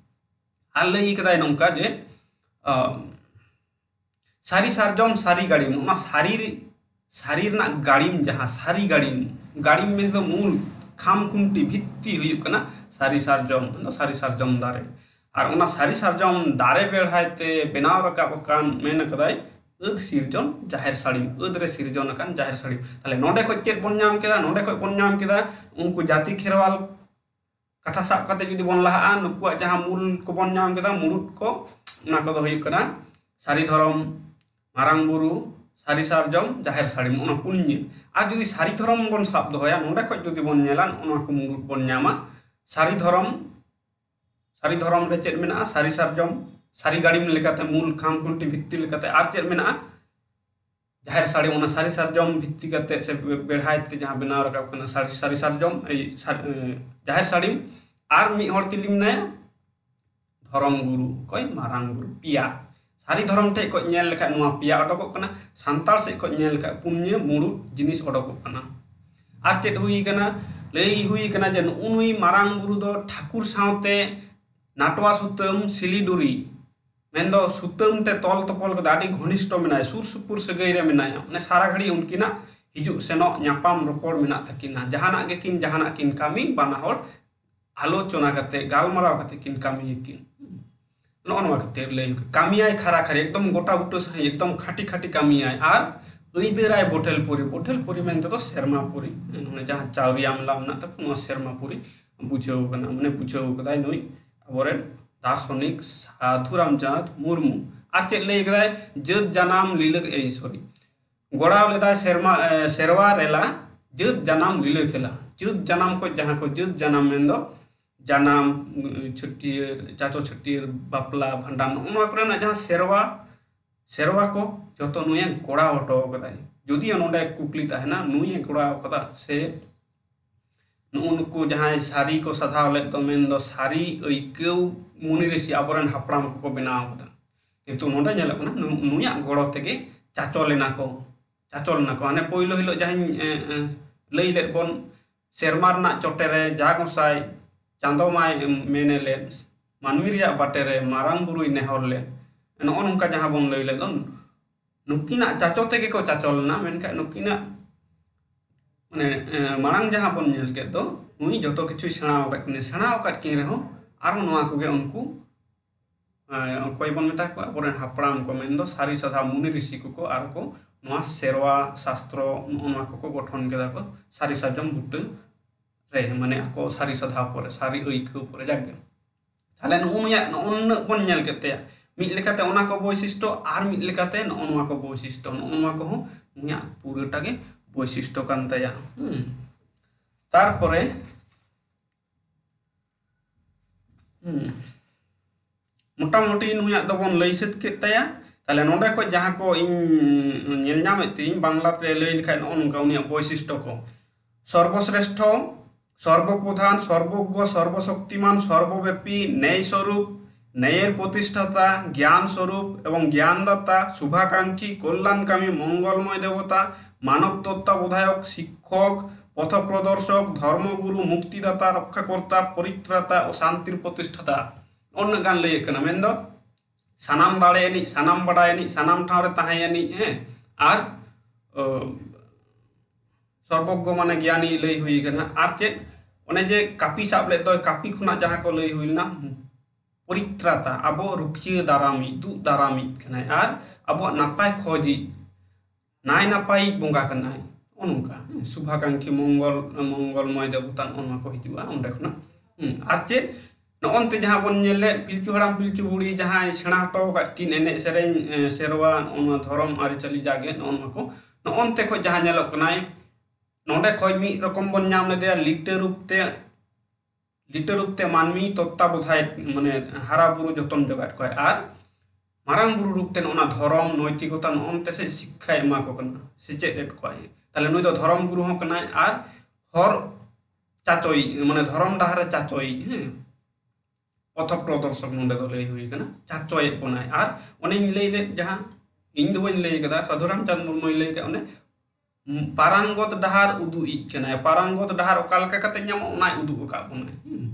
आ लई कदाय नौका जे सारी सारजम सारी गाड़ी उना सारी ना गाड़ीम जहां सारी गाड़ीम में तो मूल खाम खुंटी भित्ति हुई कना सारी सारजम दारे और उना सारी सारजम दारे बेढ़ाते बनाव रकाब कान मेन कदाय अद सिरजन जाहिर साड़ीम अद रे सिरजन कान जाहिर साड़ीम ताले नोडे को चेक बन नाम केदा नोडे को बन नाम केदा उनको जाति खेरवाल कथा साब कते जुदी बन लहा नुकुआ जहां मूल को बन नाम केदा मुरुट को ना को हुई कना सारी धर्म मारांग बुरु सारी सारजम जाहिर साड़ीम उना पुन्य आ जुदी सारी धर्म बन साब दोया नोडे को जुदी बन नेलान उना को मुरुट बन नामा सारी धर्म रे चेक मेना सारी सारजम सारी गाड़ीम लेकाते मूल खाम खुंटी भित्ति लेकाते आर चेक मेना जाहिर साड़ी उना सारी सारजम भित्ति काते से बेढ़ाइते जहां बनाव रकाब कना सारी सारजम जाहिर साड़ीम आर मी हर चिली मेना धर्म गुरु कोई मारांग गुरु पिया सारी धर्म टे को नेल लेखा नुआ पिया अडको कना सांतार से को नेल लेखा पुण्य मुरु जिनिस अडको कना आर चेक हुई कना लई हुई कना जे उनुई मारांग गुरु दो ठाकुर सावते नाटवा सुतम सिलीडुरी मेन्दो सुतम ते तोल तपल को दाडी घनिष्ठ मेनाय सुर सुपुर सगई रे मेनाय माने सारा घड़ी उनकिना हिजु सेनो न्यापाम रोपड़ मेना तकिना जहाना किन कामी बाना हर आलोचना कते गालमराव कते किन कामी किन नोनवा कते लई कामियाय खारा खारी एकदम गोटा बुटो सही एकदम खाटी कामियाय आर ऐदराय बोठेलपुरी मेनते तो सेरमापुरी माने जहां चावरिया मेला मेना तक नो सेरमापुरी बुझेउ कना माने बुझेउ कदाय नोई अबरे दार्शनिक साधु रामचंद्र मुर्मू आर चेक लई कदाय जत जनाम लीलक सॉरी गोड़ाव लेदा सेरवा रेला जत जनाम लीलक खेला जत जनाम को जहां को जत जनाम मेंदो जनाम छुट्टियर चाचो छुट्टियर बापला भंडान उनवा करे जहां सेरवा को जो नुए गोड़ा हटो कदाय जुदी नोडे कुकली ताहेना नुए गोड़ा कदा से उनको जहां सारी को सधाव ले तो मेन दो सारी ऐकौ मुनि ऋषि आबरन हापड़ाम को बनाव कदा किंतु नोडे नेल कना नुया गोड़ो तेगे चाचोलेना को हाने पहिलो हिलो जहां लई ले बन सेरमार ना चोटे रे जा गोसाई चांदो माय मेने ले मानवी रिया बाटे रे मारांग बुरुई नेहर ले नो नोंका जहां बन लई ले दो नुकिना चाचो तेगे को चाचल ना मेनखा नुकिना माने मारांग जहां बन नेल के दो नुई जतो किछु सेना ओकत किन रहो आरो नोआ कोगे उनको कोई बन मेता को अबोरेन हापराम को मेन दो सारी सदा मुनि ऋषि को आर को नोआ सेरवा शास्त्र नोआ को गठन केदा को सारी साजम बुट रे माने को सारी सदा पर सारी ऐको पर जागे ताले नुया नोन बन नेल केते मिट लेकाते ओना को वैशिष्ट्य आर मिट लेकाते नोआ को वैशिष्ट्य नोआ को नुया पुराटा गे वैशिष्ट्य कान ताया तारपरे मोटामुटी नुया दबन लई सेत के ताया ताले नोडे को जहां को इन नेल नामे तिन बांग्ला ते लई लिखाय नोनका उनिया वैशिष्ट्य को सर्वश्रेष्ठ सर्वप्रधान सर्वज्ञ सर्वशक्तिमान सर्वव्यापी न्याय स्वरूप न्यायेर प्रतिष्ठाता ज्ञान स्वरूप एवं ज्ञानदाता शुभाकांक्षी कल्याणकामी मंगलमय देवता मानव तत्त्वावधायक शिक्षक पथ प्रदर्शक धर्मगुरु मुक्तिदाता रक्षाकर्ता परित्राता और शांतिर प्रतिष्ठाता ओन गान लई कना मेंदो सानाम दाड़ेनी सानाम बड़ायनी सानाम ठावरे ताहेयनी आर सर्वज्ञ माने ज्ञानी लई हुई कना आर चे ओने जे कापी साब ले दो कापी खुना जहां को लई हुइना परित्राता अबो रुखिया दारामी दु दारामी कना आर अबो नापाय खोजी नाय नापाय बोंगा कना ओनका शुभाकांक्षी मंगलमय देवता ओनमा को हिजुआ ओंडे खना आर चे नोनते जहां बन नेले पिलचु हराम पिलचु बुड़ी जहां सेना हटो किन एने सेरेन सेरवा ओन धर्म आरि चली जागे ओनमा को नोनते को जहां नेलो कनाय नोडे खोय मी रकम बन नाम ले दे लिटे रूपते मानवी तत्त्वावधाय माने हारा बुरु जतन जगाट को आर मारांग बुरु रूपते ओना धर्म नैतिकता नोनते से शिक्षा एमा को कना सिचेत एट को ताले नुई दो धर्म गुरु हो कनाय आर हर चाचोई माने धर्म डाहरे चाचोई पथ प्रदर्शक नोडे दो लई हुई कना चाचोय बनाय आर ओने लई ले जहां इन दो बन लई कदा साधुराम चंद मुर्मू लई के ओने पारंगत डहार उदु इचना पारंगत डहार ओकालका कते नाम ओना उदु का बने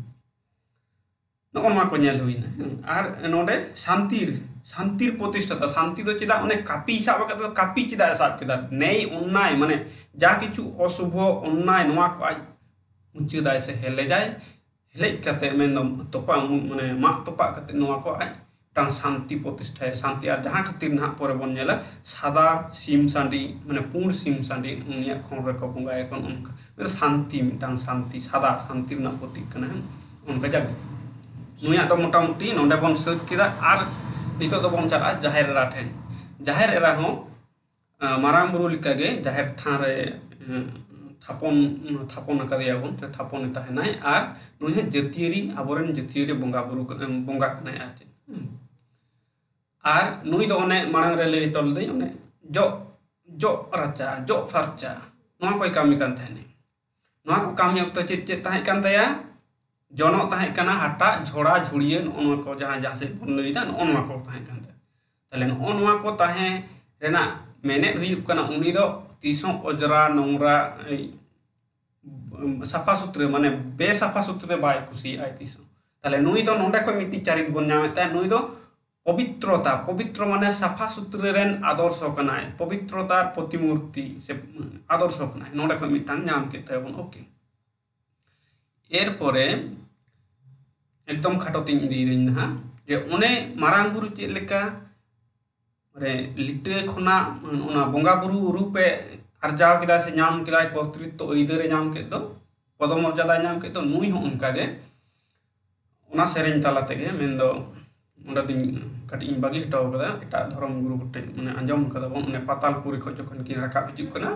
नोमा को नेल हुइना आर नोडे शांतिर प्रतिष्ठाता शांति तो चिदा ओने कापी हिसाब के कापी चिदा हिसाब केदा नै ओन्नाय माने जा किछु अशुभ ओन्नाय नोआ को आज मुचिदाय से हेले जाय हेले कते मेन तोपा माने मा तोपा कते नोआ को आज टांग शांति प्रतिष्ठा शांति और जहां खातिर ना पर बन नेला सादा सिम सांडी माने पूर्ण सिम सांडी उनिया खोन रे को बुंगाय कोन उनका शांति टांग शांति सादा शांति ना प्रतीक कना उनका जग नुया तो मोटामुटी नोंडे बन सद किदा आर नितो तो बन चला जाहेर एरा ठेन जाहेर एरा हो मारांग बुरु लिका गे जाहेर थां रे थापन कदिया बन थापन ताहेनाय आर नुया जतियरी आबोरेन जतियरी बोंगा बुरु बोंगा कनाय आचे आर नुई दो ओने मांग रे लई टल दे ओने जो राचा जो फरचा नोआ कोई कामी कान थाने नोआ को कामी अक्तो चेत ताहे कान तया जनो ताहे कना हटा झोड़ा झुड़िए ओनवा को जहां से बन लई दा ओनवा को ताहे कान तले ओनवा को ताहे रेना मेने हुई कना उनी दो तीसों अजरा नोंगरा सफा सुथरे माने बेसफा सुथरे बाय खुशी आय तीसों ताले नुई दो नोंडे को मिट्टी चारित बन नामेता नुई दो पवित्रता पवित्र माने सफा सुथरे रेन आदर्श कनाय पवित्रता प्रतिमूर्ति से आदर्श कनाय नोंडे को मिटांग नाम के तबन ओके एर परे एकदम खाटो तिन दी दिन हा जे ओने मारांग बुरु चे लेका रे लिटे खना ओना बोंगा बुरु रूपे अर्जाव किदा से नाम किदा कर्तृत्व इदरे नाम के दो पदमर्यादा नाम के दो नुई हो उनका गे ओना सेरेन ताला तेगे मेंदो ओंडा दिन काटी इन बागी हटाव कदा एटा धर्म गुरु गुटे माने अंजम कदा बन ओने पातालपुरी खो जखन कि राका हिजु कना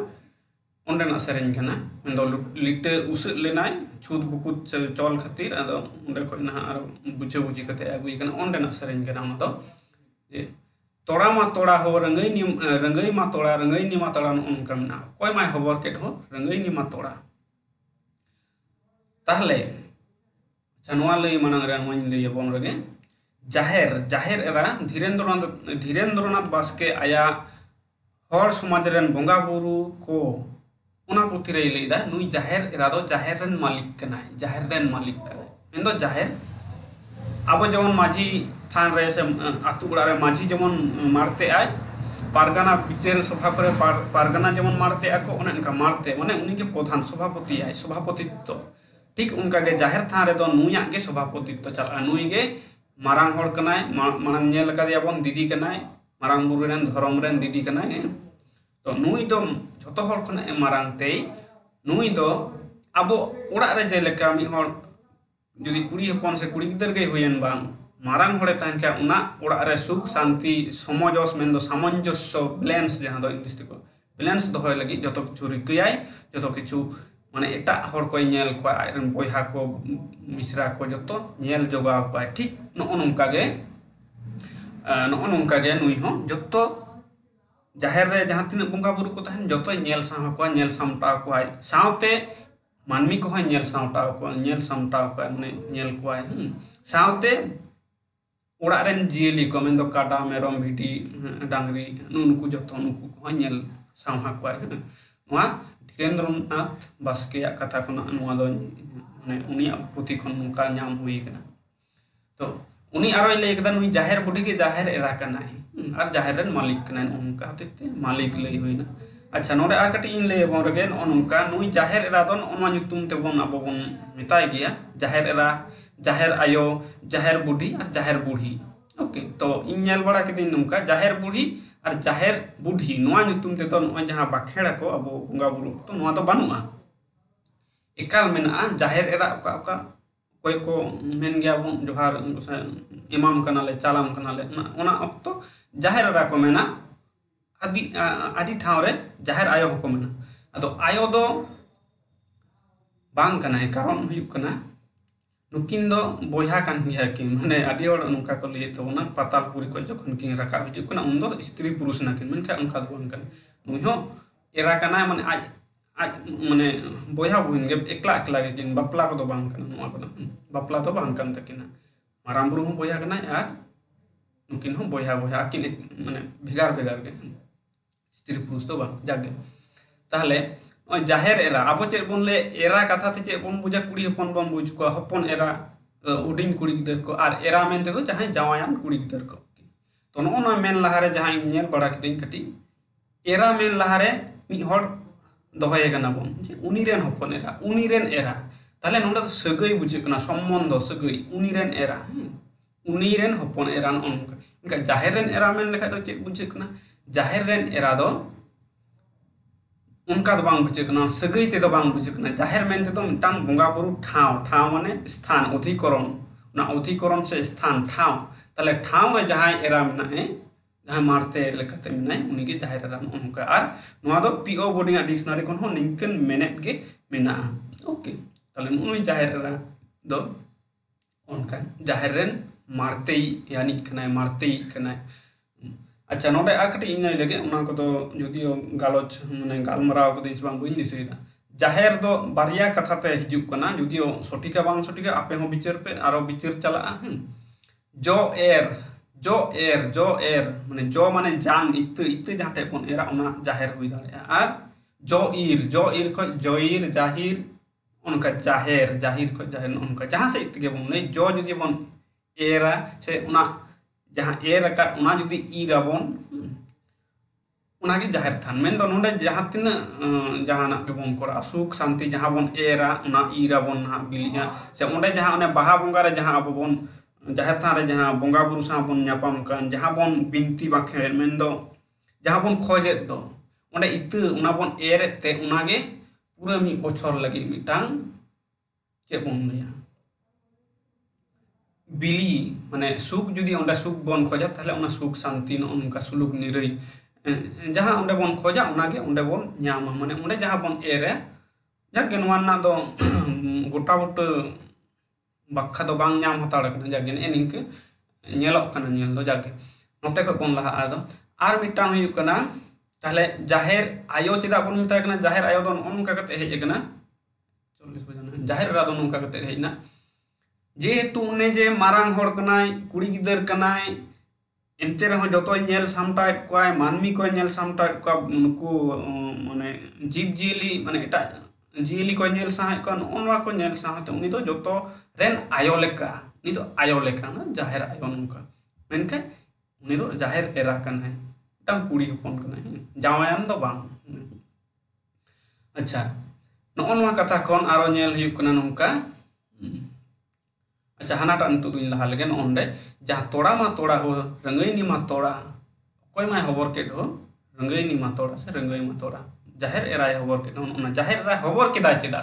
ओंडे ना सेरेन कना मेंदो लिटे उस लेनाय छुद बुकुत चल खातिर अदो ओंडे को ना आरो बुझे बुझी कते आगुई कना ओंडे ना सेरेन कना ओना दो जे तोड़ा मा तोड़ा हो रंगई मा तोड़ा उनका मेना कोई माय खबर के हो रंगई नि मा तोड़ा ताहले जनवा लई मानंग रे मोइन लई बन रगे जाहेर एरा धीरेन्द्रनाथ बास्के आया हर समाज रेन बोंगा बुरु को उना पुथि रे लईदा नुई जाहेर एरा दो जाहेर रेन मालिक कनाय जाहेर रेन मालिक कनाय मेन दो जाहेर अब जेमन माझी थान रे से आतु ओड़ा रे माझी जेमन मारते आय पारगाना विचार सभा करे पारगाना जेमन मारते आको ओने उनका मारते माने उनी के प्रधान सभापति आय सभापतित्व ठीक उनका के जाहेर थान रे दो नुया के सभापतित्व चला नुई के मारांग हड़ कनाय मारांग नेल कदिया बन दीदी कनाय मारांग बुरु रेन धर्म रेन दीदी कनाय तो नुई दो जतो हड़ खना मारांग ते नुई दो अब ओड़ा रे जेलेका मी हड़ जुदी कुड़ी हपन से कुड़ी गिदर के हुयन बांग मारांग हड़े तहन के उना ओड़ा रे सुख शांति समझोस मेन दो सामंजस्य बैलेंस जहां दो इंग्लिश को बैलेंस दोहय लगी जतो किछु रिकयाय जतो किछु माने एटा हड़ को नेल को आयरन बोयहा को मिश्रा को जतो नेल जोगा को ठीक नोनका गे नुई हो जतो जाहेर रे जहां तीन बंगा बुरु को तहन जतो नेल साह को नेल सामटा को आय सावते मानमी को नेल सामटाव को नेल सामटाव को माने नेल को आय सावते ओड़ा रेन जियली को मेन दो काडा मेरम भिडी डांगरी नुनको जतो नुको को नेल सामहा को आय नोआ धीरेन्द्रनाथ बास्के कथा को नोआ दो माने उनी पुथि खन नुका नाम हुई कना तो उनी आरो ले एकदा नुई जाहेर बुढ़ी के जाहेर एरा कनाय और जाहेर रेन मालिक कनाय उनका हते मालिक लई हुईना अच्छा नोडे आ कटी इन ले बोन रगे उनका नुई जाहेर एरा दोन ओना nyutum ते बोन अब बोन मिताय गया जाहेर एरा जाहेर आयो जाहेर बुढ़ी और जाहेर बुढ़ी ओके तो इन नेल बड़ा के दिन नुका जाहेर बुढ़ी और जाहेर बुढ़ी नोआ nyutum ते तो नोआ जहां बाखेड़ा को अब बंगा बुरु तो नोआ तो बानुआ एकाल मेना जाहेर एरा ओका कोई को मेन गया बोन जोहार इमाम कनाले चालाम कनाले ओना अक्तो जाहेर एरा को मेना आदि आदि ठाव रे जाहेर आयो को मेना अदो आयो दो बांग कना कारण हुयुक कना नुकिन दो बोया कान गया कि माने आदि और नुका को लिए तो ना पातालपुरी को जखन कि रका हिजुक कना उन दो स्त्री पुरुष ना किन मेनका उनका दो बन कन नुहो एरा कना माने आज माने बोया बुइन गे एकला एकला के किन बापला को दो बांग कना नुआ को बापला तो बांग कन तकिना माराम बुरु हो बोया कना यार नुकिन हो बोया बोया किन माने भेगार भेगार के स्त्री पुरुष तो बांग जागे ताहले जाहेर एरा अब चे बोन ले एरा कथा ते चे बोन बुझा कुड़ी हपन बन बुझ को हपन एरा उडिंग कुड़ी गिदर को और एरा मेनते तो जहां जावायान कुड़ी गिदर को तो नोना मेन लहारे जहां नेल बड़ा किदिन कटी एरा मेन लहारे मी हड़ दोहय गना बोन जे उनी रेन हपन एरा उनी रेन एरा ताले नोंडा तो सगई बुझे कना संबंध सगई उनी रेन एरा उनी रेन हपन एरा उनका जाहेर रेन एरा मेन लेखा तो चे बुझे कना जाहेर रेन एरा दो उनका तो बांग बुझे कना सगई ते तो बांग बुझे कना जाहेर मेनते तो मिटांग बंगा बुरु ठाव ठाव माने स्थान अधिकरण ना अधिकरण से स्थान ठाव ताले ठाव रे जहां एरा मेना है जहां मारते लेकते मेना उनी के जाहेर एरा उनका और नोआ दो पीओ बोर्डिंग डिक्शनरी कोन हो निंकन मेनेट के मेना ओके ताले उनी जाहेर एरा दो उनका जाहेर रेन मारते यानी कना मारते कना अच्छा नोडे आकटी इन लगे उना को तो जुदियो गालोच माने गालमराव को दिन बांग बुइन दिसैदा जाहेर दो बारिया कथा पे हिजुक कना जुदियो सठिका बांग सठिका आपे हो विचार पे आरो विचार चला जो एर माने जो माने जांग इत जहां ते पन एरा उना जाहेर हुई दाड़े और जो ईर को जोईर जाहिर उनका जाहेर को जाहेर उनका जहां से इत के बोन ले जो जुदी बोन एरा से उना जहां एर का उना जुदी ईराबोन उना की जाहेर थान मेन दो नोंडे जहां तीन जहां ना के बोन करा सुख शांति जहां बोन एरा उना ईराबोन ना बिलिया से ओंडे जहां ओने बाहा बंगा रे जहां अब बोन जाहेर थान रे जहां बंगा बुरु सा बोन न्यापाम कान जहां बोन बिनती बाखे मेन दो जहां बोन खोजेत दो ओंडे इत उना बोन एरेत ते उना गे पूरा मी बछर लगी मिटांग चे बोन लिया बिली माने सुख जुदी ओंडे सुख बोन खोजा ताले उना सुख शांति न उनका सुलुक निरई जहां ओंडे बोन खोजा उना के ओंडे बोन न्यामा माने ओंडे जहां बोन एरे जाके नवाना दो गोटा गोट बाखा दो बांग न्याम हताड़ कना जाके एनिंक नेलक कना नेल दो जाके नोते को बोन लहा आदो आर मिटांग हुयु कना ताले जाहेर आयो चिदा बोन मिताय कना जाहेर आयो दो उनका कते हेज कना 40 बजन जाहेर रा दो उनका कते हेजना जेहेतु उन्हें जे मारांग हड़ कनाय कुड़ी गिदर कनाय एनते रहो जतो नेल सामटाय कोय मानमी को नेल सामटाय को उनको माने जीव जीली माने एटा जीली को नेल साह को ओनवा को नेल साह तो उनी तो जतो ren ayo leka ni do ayo leka na jaher ayo nungka menka ni do jaher era kan hai tang kuri hopon kana jawayan do bang acha no onwa kata kon aro nyel huyuk kana nungka acha hanata ntu duin lahal gen onde jah toda ma toda ho rangai ni ma toda koy mai hobor ke do rangai ni ma toda se rangai ma toda jaher era hobor ke ona jaher era hobor ke da cheda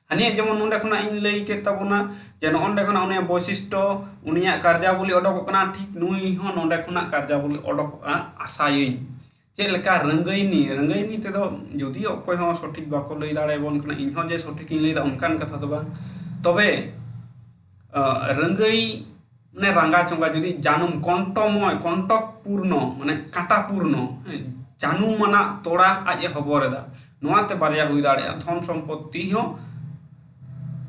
hani jemon nonde khona in lei ke tabuna je nonde khona une boisisto unia karja boli odok kana thik nui ho nonde khona karja boli odok asai ᱪᱮᱫ ᱞᱮᱠᱟ ᱨᱟᱹᱝᱜᱟᱹᱭᱱᱤ ᱛᱮᱫᱚ ᱡᱩᱫᱤ ᱚᱠᱚᱭ ᱦᱚᱸ ᱥᱚᱴᱷᱤᱠ ᱵᱟᱠᱚ ᱞᱟᱹᱭ ᱫᱟᱲᱮᱭᱟᱵᱚᱱ ᱠᱟᱱᱟ ᱤᱧ ᱦᱚᱸ ᱡᱮ ᱥᱚᱴᱷᱤᱠ ᱤᱧ ᱞᱟᱹᱭᱫᱟ ᱚᱱᱠᱟᱱ ᱠᱟᱛᱷᱟ ᱫᱚ ᱵᱟᱝ ᱛᱚᱵᱮ ᱨᱟᱹᱝᱜᱟᱹᱭ ᱢᱟᱱᱮ ᱨᱟᱸᱜᱟ ᱪᱚᱸᱜᱟ ᱡᱩᱫᱤ ᱡᱟᱱᱩᱢ ᱠᱚᱱᱴᱚᱢᱚᱭ ᱠᱚᱱᱴᱚᱠ ᱯᱩᱨᱱᱚ ᱢᱟᱱᱮ ᱠᱟᱴᱟ ᱯᱩᱨᱱᱚ ᱡᱟᱱᱩᱢ ᱟᱱᱟᱜ ᱛᱚᱲᱟ ᱟᱡ ᱮ ᱦᱚᱵᱚᱨᱮᱫᱟ ᱱᱚᱣᱟᱛᱮ ᱵᱟᱨᱭᱟ ᱦᱩᱭ ᱫᱟᱲᱮᱭᱟᱜᱼᱟ ᱫᱷᱚᱱ ᱥᱚᱢᱯᱚᱛᱛᱤ ᱦᱚᱸ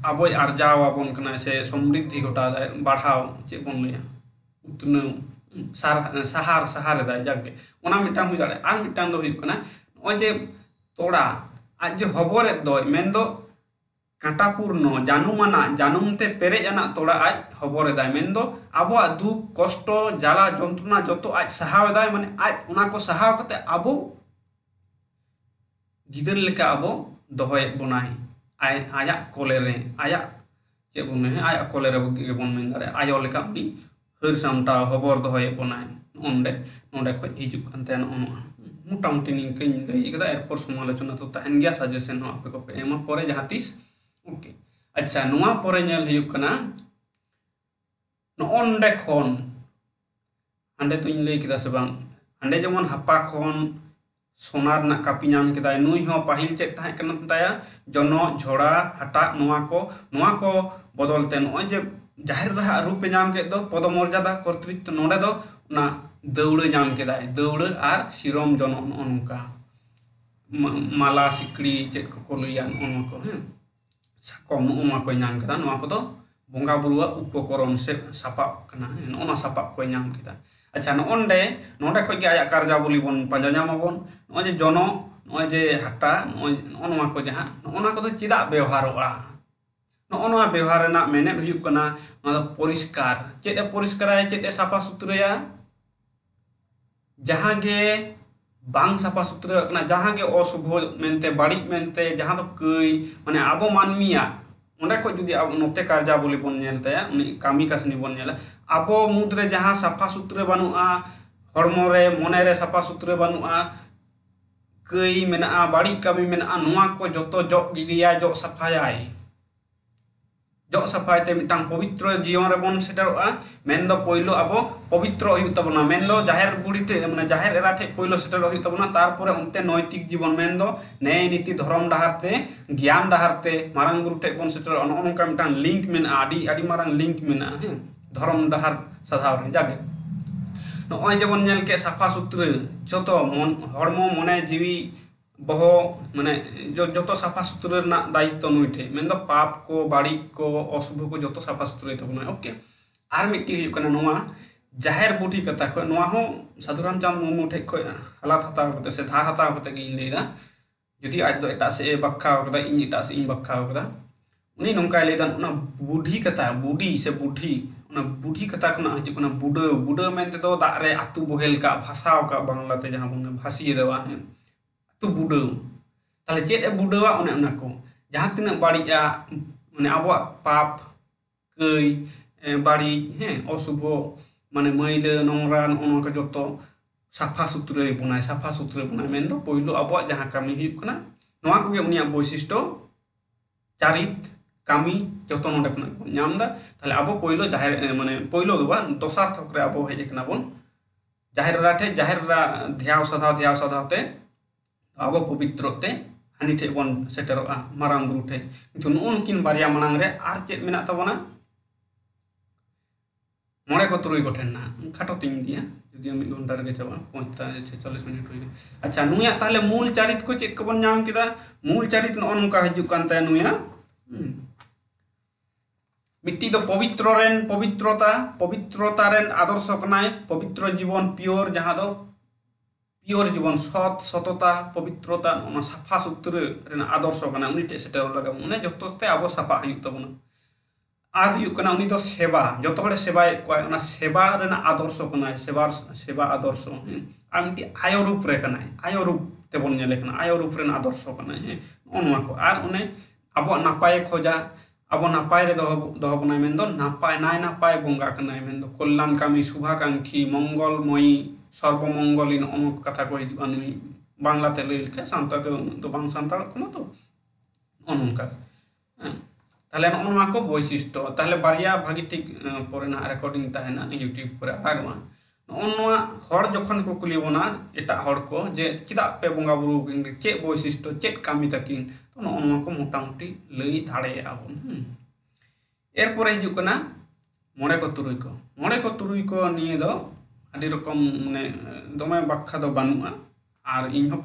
ᱟᱵᱚᱭ ᱟᱨᱡᱟᱣ ᱟᱵᱚᱱ ᱠᱟᱱᱟ ᱥᱮ ᱥᱚᱢᱨᱤᱫᱽᱫᱷᱤ ᱜᱷᱚᱴᱟᱣᱫᱟᱭ ᱵᱟᱲᱦᱟᱣ ᱪᱮᱫ ᱵᱚᱱ ᱞᱟᱹᱭᱟ ᱩᱛᱱᱟᱹᱣ ᱥᱟᱦᱟᱨ ᱡᱟᱜᱮ ᱚᱱᱟ ᱢᱤᱫᱴᱟᱝ ᱦᱩᱭ ᱫᱟᱲᱮᱭᱟᱜᱼᱟ ᱟᱨ ᱢᱤᱫᱴᱟᱝ ᱫᱚ ᱦᱩᱭᱩᱜ ᱠᱟᱱᱟ ᱱᱚᱜᱼᱚᱭ ᱡᱮ ᱛᱚᱲᱟ ᱟᱡ ᱡᱮ ᱦᱚᱵᱚᱨᱮᱫ ᱫᱚᱭ ᱢᱮᱱᱫᱚ ᱠᱟᱴᱟ ᱯᱩᱨᱱᱚ ᱡᱟᱱᱩᱢᱟᱱᱟᱜ ᱡᱟᱱᱩᱢᱛᱮ ᱯᱮᱨᱮᱡ ᱟᱱᱟᱜ ᱛᱚᱲᱟ ᱟᱡ ᱦᱚᱵᱚᱨᱮᱫᱟᱭ ᱢᱮᱱᱫᱚ ᱟᱵᱚᱣᱟᱜ ᱫᱩᱠ ᱠᱚᱥᱴᱚ ᱡᱟᱞᱟ ᱡᱚᱱᱛᱨᱚᱱᱟ ᱡᱚᱛᱚ ᱟᱡ ᱥᱟᱦᱟᱣᱮᱫᱟᱭ ᱢᱟᱱᱮ ᱟᱡ ᱚᱱᱟ ᱠᱚ ᱥᱟᱦᱟᱣ ᱠᱟᱛᱮ ᱟᱵᱚ ᱜᱤᱫᱟᱹᱨ ᱞᱮᱠᱟ ᱟᱵᱚ ᱫᱚᱦᱚᱭᱮᱫ ᱵᱚᱱᱟᱭ ᱟᱭᱟᱜ ᱠᱚᱞᱮᱨᱮ ᱟᱭᱟᱜ ᱪᱮᱫ ᱵᱚᱱ ᱢᱮᱱᱟ ᱟᱭᱟᱜ ᱠᱚᱞᱮᱨᱮ ᱜᱮᱵᱚᱱ ᱢᱮᱱ ᱫᱟᱲᱮᱭᱟᱜᱼᱟ ᱟᱭᱳ ᱞᱮᱠᱟ ᱩᱱᱤ ᱦᱟᱹᱨ ᱥᱟᱢᱴᱟᱣ ᱦᱚᱵᱚᱨ ᱫᱚᱦᱚᱭᱮᱫ ᱵᱚᱱᱟᱭ नोंडे खो हिजुक कानते मोटामुटी निंकन लई कदा एरपर समालोचना तो तहन गया सजेशन हो आपे को पे एमा परे जहां तीस ओके अच्छा नुआ परे नेल हुयुक कना नोंडे खन हांडे तो इन लई किदा से बांग हांडे जेमन हप्पा खन सोनार ना कापी नाम केदा नुई हो पाहिल चेक ताहे कना ताया जनो झोड़ा हटा नुआ को बदलते नोय जे जाहिर रहा रूप नाम के दो पदमर्यादा कर्तृत्व नोडे दो ना दौड़ नाम के दौड़ और सिरम जन नौका माला सिकड़ी चेक को लैया को साकम नुआ को नाम के बंगा बुरुआ उपकरण से सापाब ना सापाब को नाम के अच्छा नोंडे खो आया कार्जा बोली बन पाजा नामाबन नोजे जन नोजे हाटा नोआ को जहाँ नोना को चेदा व्यवहारोगा नोआ व्यवहार मेनेद हुयुक कना परिष्कार चेद परिष्कार चेद साफा सुथरा जहाँ गे बांग साफा सुथरा जहाँ गे अशुभ मेनते बाड़ी मेनते जहाँ तो कई माने आबो मानमिया ओंडे खो जुदी अब नोते कार्जा बोली बन नेलताया उनी कामी कासनी बन नेला आबो मुद्रे जहाँ साफा सुथरा बानुआ हरमो रे मने रे साफा सुथरा बानुआ कई मेना बाड़ी कामी मेना नुआ को जतो जग गिरिया जग साफायाय जग सफायते मिटांग पवित्र जीवन रे बन सेटरोआ मेनदो पहिलो आबो पवित्र हुयु तबना मेनदो जाहेर बुढ़ीते माने जाहेर एराठे पहिलो सेटर हुयु तबना तारपरे उनते नैतिक जीवन मेनदो न्याय नीति धर्म डाहारते ज्ञान डाहारते मारांग गुरु ठे बन सेटर अनका मिटांग लिंक मेना आडी मारांग लिंक मेना धर्म डाहार साधाव रे जागे नोय जेबन नेल के साफा सुथरा जतो मन हरमो मने जीवी बहो माने जो साफा सुथरा दायित्व नुइठे मेनदो पाप को बाड़ी को अशुभ को जो साफा सुथरा तबना ओके आर मिट्टी हुयुक कना जाहेर बुढ़ी कथा खो साधु रामचंद्र मुर्मू ठे खो हालात हताव कते से धार हताव कते गिन लेदा जुदी आज दो एटा से बक्खाव कदा इन एटा से इन बक्खाव कदा उनी नंकाय लेदा उना बुढ़ी कथा बुढ़ी से बुढ़ी उना बुढ़ी कथा खना हजुक कना बुडो मेनते दो दा रे आतु बोहेल का भाषाव का बांग्लाते जहां बन भाषी देवा तो बुडो ताले चेद बुडोवा उना को जहां तिना बाड़ीआ माने आबो पाप कई बाड़ी अशुभ माने मैल नोंरा नोंका जतो साफा सुथरा बनाय मेनदो पहिलो आबो जहां कामी हुयुक कना नोआ को उनिया वैशिष्ट्य चारित कामी जतो नोंडे खना नामदा ताले आबो पहिलो जाहेर माने पहिलो दो दोसार थकरे आबो हेज कना बन जाहेर राठे जाहेर रा ध्याव सधावते आबो पवित्रते हानि ठे बन सेटरोआ मारांग गुरु ठे किंतु नुकिन बारिया मानांग रे आर चेद मेना तबना मोड़े को तुरुई गोठेन ना खाटो तीन दिया यदि हम 1 घंटा रे चाबा 45 मिनट होई अच्छा नुया ताले मूल चरित को चेक को बन नाम किदा मूल चरित नोनका हजुक कानता नुया मिट्टी तो पवित्रता रेन आदर्श कनाय पवित्र जीवन प्योर जहां दो प्योर जीवन सतता पवित्रता साफा सुथरा आदर्श कना उनी टे सेटर लगा उन्हें जतोते आबो साफा हुयुक तबना আর ᱦᱩᱭᱩᱜ ᱠᱟᱱᱟ ᱩᱱᱤ ᱫᱚ ᱥᱮᱵᱟ ᱡᱚᱛᱚ ᱦᱚᱲᱮ ᱥᱮᱵᱟᱭᱮᱫ ᱠᱚᱣᱟ ᱚᱱᱟ ᱥᱮᱵᱟ ᱨᱮᱱᱟᱜ ᱟᱫᱚᱨᱥᱚ ᱠᱟᱱᱟᱭ ᱥᱮᱵᱟ ᱟᱫᱚᱨᱥᱚ ᱟᱨ ᱢᱤᱫᱴᱤᱡ ᱟᱭᱚ ᱨᱩᱯ ᱨᱮ ᱠᱟᱱᱟᱭ ᱟᱭᱚ ᱨᱩᱯ ᱛᱮᱵᱚᱱ ᱧᱮᱞᱮ ᱠᱟᱱᱟ ᱟᱭᱚ ᱨᱩᱯ ᱨᱮᱱᱟᱜ ᱟᱫᱚᱨᱥᱚ ᱠᱟᱱᱟᱭ ᱱᱚᱜᱼᱚ ᱱᱚᱣᱟ ᱠᱚ ᱟᱨ ᱚᱱᱮ ᱟᱵᱚᱣᱟᱜ ᱱᱟᱯᱟᱭ ᱠᱷᱚᱡᱟ ᱟᱵᱚ ᱱᱟᱯᱟᱭ ᱨᱮ ᱫᱚᱦᱚ ᱵᱚᱱᱟᱭ ᱢᱮᱱᱫᱚ ᱱᱟᱯᱟᱭ ᱱᱟᱯᱟᱭ ᱵᱚᱸᱜᱟ ᱠᱟᱱᱟᱭ ᱢᱮᱱᱫᱚ ᱠᱚᱞᱞᱟᱱ ᱠᱟᱹᱢᱤ ᱥᱩᱵᱷᱟᱠᱟঙ্ক্ষী ᱢᱚᱝᱜᱚᱞᱢᱚᱭী ᱥᱚর্বমঙ্গলী ᱱᱚᱜᱼᱚ ᱱᱚᱣᱟ ᱠᱟᱛᱷᱟ ᱠᱚ ᱦᱤᱡᱩᱜᱼᱟ ᱱᱩᱭ বাংলাতে ᱞᱟᱹᱭ ᱞᱮᱠᱷᱟᱱ ᱥᱟᱱᱛᱟᱲ ᱛᱮ ᱫᱚ ᱵᱟᱝ ᱥᱟᱱᱛᱟᱲᱚᱜ ᱠᱟᱱᱟ ᱛᱚ ᱱᱚᱜᱼᱚ ᱱᱚᱝᱠᱟ তাহলে ᱱᱚᱜᱼᱚ ᱱᱚᱣᱟ ᱠᱚ ᱵᱳᱭᱥᱤষ্ট্য তাহলে ᱵᱟᱨᱭᱟ ᱵᱷᱟᱜᱤ ᱴᱷᱤᱠ ᱯᱚᱨᱮ ᱱᱟᱦᱟᱜ রেকর্ডিং ᱛᱟᱦᱮᱱᱟ ᱤউᱴᱤউব ᱠᱚᱨᱮ ᱟᱲᱟᱜᱚᱜᱼᱟ ᱱᱚᱜᱼᱚ ᱱᱚᱣᱟ ᱦᱚᱲ ᱡᱚᱠᱷᱚᱱ ᱠᱚ ᱠᱩᱞᱤ ᱵᱚᱱᱟ ᱮᱴᱟᱜ ᱦᱚᱲ ᱠᱚ ᱡᱮ ᱪᱮᱫᱟᱜ ᱯᱮ ᱵᱚᱸᱜᱟ ᱵᱩᱨᱩ ᱪᱮᱫ ᱵᱳᱭᱥᱤষ্ট্য ᱪᱮᱫ ᱠᱟᱹᱢᱤ ᱛᱟᱹᱠᱤᱱ ᱛᱚ ᱱᱚᱜᱼᱚ ᱱᱚᱣᱟ ᱠᱚ ᱢᱳᱴᱟᱢᱩᱴᱤ ᱞᱟᱹᱭ ᱫᱟᱲᱮᱭᱟᱜᱼᱟ ᱵᱚᱱ ᱮᱨᱯᱚᱨᱮ ᱦᱤᱡᱩᱜ ᱠᱟᱱᱟ ᱢᱚᱬᱮ ᱠᱚ ᱛᱩᱨᱩᱭ ᱠᱚ ᱱᱤᱭᱟᱹ ᱫᱚ ᱟᱹᱰᱤ ᱨᱚᱠᱚᱢ ᱢᱟᱱᱮ ᱫᱚᱢᱮ ᱵᱟᱠᱷᱟ ᱫᱚ ᱵᱟᱹᱱᱩᱜᱼᱟ ᱟᱨ ᱤᱧ ᱦᱚᱸ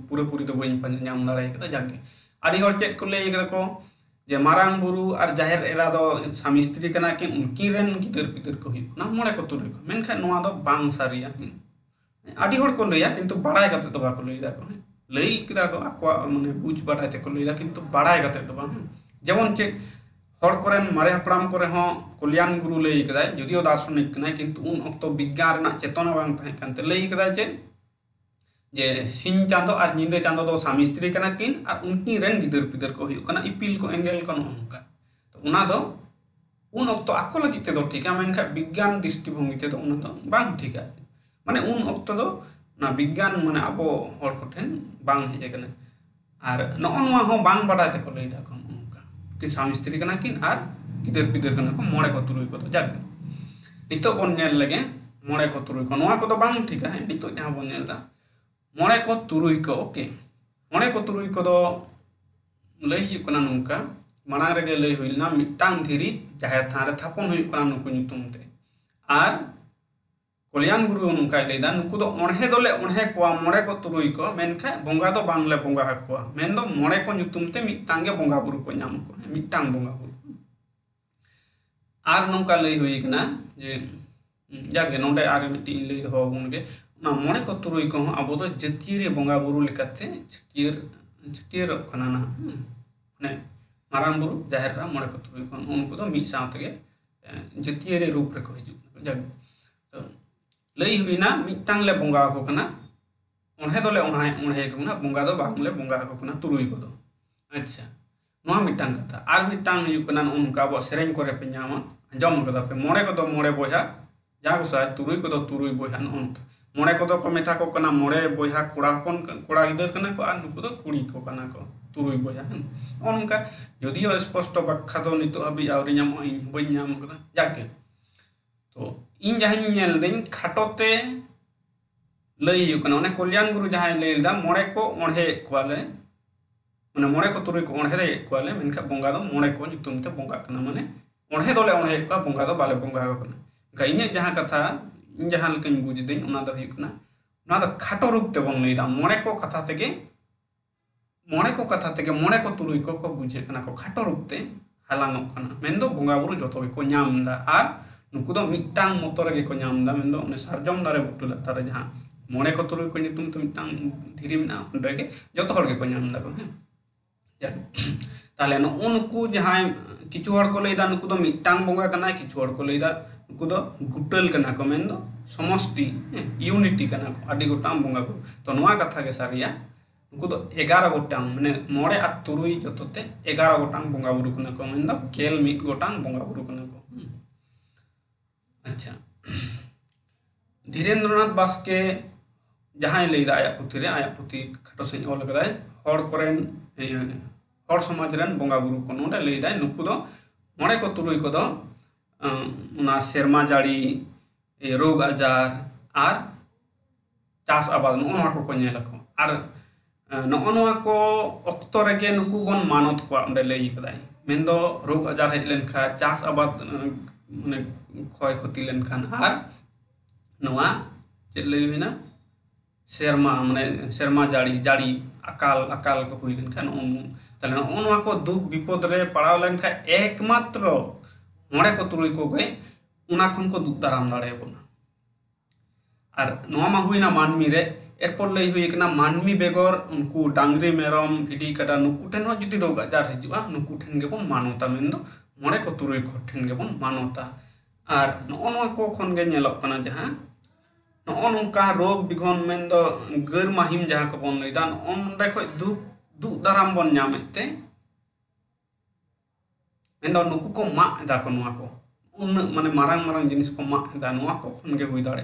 ᱯᱩᱨᱟᱹᱯᱩরি ᱫᱚ ᱵᱟᱹᱧ ᱯᱟᱸᱡᱟ ᱧᱟᱢ ᱫᱟᱲᱮ ᱠᱟᱫᱟ ᱡᱟᱜᱮ ᱟᱹᱰᱤ ᱦᱚᱲ ᱪᱮᱫ ᱠᱚ ᱞᱟᱹᱭ ᱠᱟᱫᱟ ᱠᱚ ᱡᱮ ᱢᱟᱨᱟᱝ ᱵᱩᱨᱩ ᱟᱨ ᱡᱟᱦᱮᱨ ᱮᱨᱟ ᱫᱚ ᱥᱟᱢᱤ ᱥᱛᱨᱤ ᱠᱟᱱᱟ ᱠᱤᱱ ᱩᱱᱠᱤᱱ ᱨᱮᱱ ᱜᱤᱫᱟᱹᱨ ᱯᱤᱫᱟᱹᱨ ko ᱦᱩᱭᱩᱜ ᱠᱟᱱᱟ ᱢᱚᱬᱮ ko ᱛᱩᱨᱩᱭ ko ᱢᱮᱱᱠᱷᱟᱱ ᱱᱚᱣᱟ ᱫᱚ ᱵᱟᱝ ᱥᱟᱹᱨᱤᱭᱟ ᱟᱹᱰᱤ ᱦᱚᱲ ᱠᱚ ᱞᱟᱹᱭᱟ ᱠᱤᱱᱛᱩ ᱵᱟᱲᱟᱭ ᱠᱟᱛᱮ ᱫᱚ ᱵᱟᱠᱚ ᱞᱟᱹᱭ ᱫᱟ ᱠᱚ ᱞᱟᱹᱭ ᱠᱮᱫᱟ ᱠᱚ ᱟᱠᱚᱣᱟᱜ ᱢᱟᱱᱮ ᱵᱩᱡᱽ ᱵᱟᱲᱟᱭ ᱛᱮᱠᱚ ᱞᱟᱹᱭᱫᱟ ᱠᱤᱱᱛᱩ ᱵᱟᱲᱟᱭ ᱠᱟᱛᱮ ᱫᱚ ᱵᱟᱝ ᱡᱮᱢᱚᱱ ᱪᱮᱫ ᱦᱚᱲ ᱠᱚᱨᱮᱱ ᱢᱟᱨᱮ ᱦᱟᱯᱲᱟᱢ ᱠᱚᱨᱮ ᱦᱚᱸ ᱠᱚᱞᱭᱟᱱ ᱜᱩᱨᱩ ᱞᱟᱹᱭ ᱠᱮᱫᱟᱭ ᱡᱩᱫᱤও দার্শনিক ᱠᱟᱱᱟᱭ ᱠᱤᱱᱛᱩ ᱩᱱ ᱚᱠᱛᱚ ᱵᱤᱜᱽᱜᱟᱱ ᱨᱮᱱᱟᱜ ᱪᱮᱛᱚᱱᱟ ᱵᱟᱝ ᱛᱟᱦᱮᱸ ᱠᱟᱱᱛᱮ ᱞᱟᱹᱭ ᱠᱮᱫᱟᱭ जे सिंह चांदो और नींदे चांदो दो स्वामी स्त्री कना किन और उनकी रेन गिदर पिदर को हुयुक कना इपिल को एंगल को नोंका तो उना दो उन ऑक्तो आको लगित ते दो ठीक है मेनखा विज्ञान दृष्टिभंगी ते दो उन तो बांग ठीक है माने उन ऑक्तो दो ना विज्ञान माने आबो हर को ठेन बांग हेजे कना और नोआ हो बांग बड़ा ते को लई दा को उनका कि स्वामी स्त्री कना किन और गिदर पिदर कना को मोड़े को तुरुई को तो जग नितो बन नेल लगे मोड़े को तुरुई को नोआ को तो बांग ठीक है नितो जहां बन नेल दा मोड़े को तुरुई को ओके मोड़े को तुरुई को दो लई हुयुक कना नोंका माना रेगे लई हुइलना मिटांग धीरी जाहेर थान रे थापन हुयुक कना नुकु ᱧᱩᱛᱩᱢ ᱛᱮ आर कल्याण गुरु नोंका लैदा नुकु दो ओणहे दोले ओणहे कोआ मोड़े को तुरुई को मेनखा बोंगा दो बांगले बोंगा हकोआ मेन दो मोड़े को ᱧᱩᱛᱩᱢ ᱛᱮ मिटांग गे बोंगा बुरु को ᱧᱟᱢ को मिटांग बोंगा बुरु आर नोंका लई हुई कना जे जागे नोंडे आर मिटी लई दो होबुन गे ना मोड़े को तुरुई को अब दो जतिरे बोंगा बुरु लेकाते छटियर कना ना ने माराम बुरु जाहेर रा मोड़े को तुरुई को उनको दो मिट साथ गे जतिरे रूप रे को हिजु जग तो लई हुइना मिटांग ले बोंगा को कना ओनहे दोले ओनहे को ना बोंगा दो बांगले बोंगा को कना तुरुई को दो अच्छा नोआ मिटांग कथा आर मिटांग हुइउ कना उनका बो सेरेन करे पे ᱧᱟᱢᱟ अंजम कदा पे मोड़े को दो मोड़े बोया जागो सा तुरुई को दो तुरुई बोया उनका मोड़े को को मेथा को कना मोड़े बोया कोड़ापन कोड़ा गिदर कना को आ नुकु दो कुड़ी को कना को तुरुई बोया उनका यदिও स्पष्ट व्याख्या दो नितो अभी आवरी ᱧᱟᱢ इन बई ᱧᱟᱢ कदा जाके तो इन जहां नेल दिन खाटोते लई हुयुक कना ओने कल्याण गुरु जहां लैदा मोड़े को ओणहे कोले माने मोड़े को तुरुई को ओणहे दे कोले मेनखा बोंगा दो मोड़े को ᱧᱩᱛᱩᱢ ते बोंगा कना माने ओणहे दोले ओणहे को बोंगा दो बाले बोंगा को कना का इने जहां कथा इन जहां लकन बुझ दिन ओना दो हुयुक कना ओना दो खाटो रूप ते बोन लैदा मोड़े को कथा तेगे मोड़े को तुरुई को बुझे कना को खाटो रूप ते हालांगो कना मेनदो बोंगा बुरु जतो को ᱧᱟᱢदा आर नुकु दो मिटांग मोटर गे को ᱧᱟᱢदा मेनदो ओने सारजम दारे बुटु लतार जहां मोड़े को तुरुई को ᱧᱩᱛᱩᱢ ते मिटांग धीरी मेना ओंडे गे जतो हर गे को ᱧामदा को ताले नो उनको जहां किछु हर को लैदा नुकु दो मिटांग बोंगा कना किछु हर को लैदा नुकु दो गुटल कना को मेनदो समष्टि यूनिटी कना को आदि गोटांग बोंगा को तो नोआ कथा गे सारिया नुकु दो 11 गोटांग माने मोड़े आ तुरुई जतोते 11 गोटांग बोंगा बुरु कना को मेनदो केल मिट गोटांग बोंगा बुरु कना को अच्छा धीरेन्द्रनाथ बास्के जहां लैदा आया पुथी खाटो से ऑल कदाय हर कोरेन हर समाज रेन बोंगा बुरु को नोडे लैदा नुकु दो मोड़े को तुरुई को दो उना सेरमा जाड़ी रोग आजार आर चास आबाद नोआ को नेलको आर नोआ को ऑक्तो रेगे नुकु बन मानत को अंडे लई कदाय मेनदो रोग आजार हेज लेनखा चास आबाद माने क्षय क्षति लेनखान आर नोआ चेद लई हुइना सेरमा माने सेरमा जाड़ी अकाल को हुई लेनखान ताले नोआ को दुख विपद रे पड़ाव लेनखा एकमात्र मोड़े को तुरुई को गे उना खन को दुख दाराम दाड़े बोना और नोआ मा हुइना मानमी रे एरपर लई हुई कना मानमी बेगर उनको डांगरी मेरम भिडी काटा नुकु ठेन हो जुदी रोग आजार हिजुआ नुकु ठेन गे बोन मानोता मेनदो मोड़े को तुरुई को ठेन गेबन मानोता और नोआ को खन गे नेलोक कना जहां नोका रोग बिघन मेन दो गर माहिम जहां को बन लैदा ओंडे खय दु दाराम बन नामेते मेन दो नुकु को मा दा को नोआ को उन माने मारंग मारंग जिनिस को मा दा नोआ को खन गे हुई दाड़े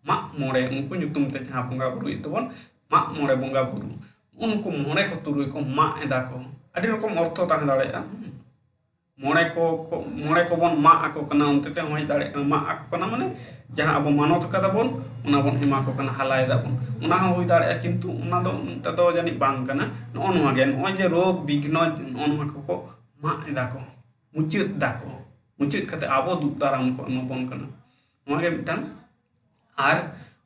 मा मोड़े उनको nyutum ते जहां बंगा बुरु तबन मा मोड़े बंगा बुरु उनको मोड़े को तुरुई को मा दा को अडी रकम अर्थ ताहे दाड़े मोड़े को बन मा आको कना उनते ते होय दाड़े मा आको कना माने जहां अब मानत कदा बन उना बन एमा को कना हलाय दा बन उना हो होय दाड़े किंतु उना दो जानि बांग कना नोआ गे नोय जे रोग विघ्न नोआ को मा दा को मुचित कते आबो दु दाराम को एमबन कना नोआ गे मिटान और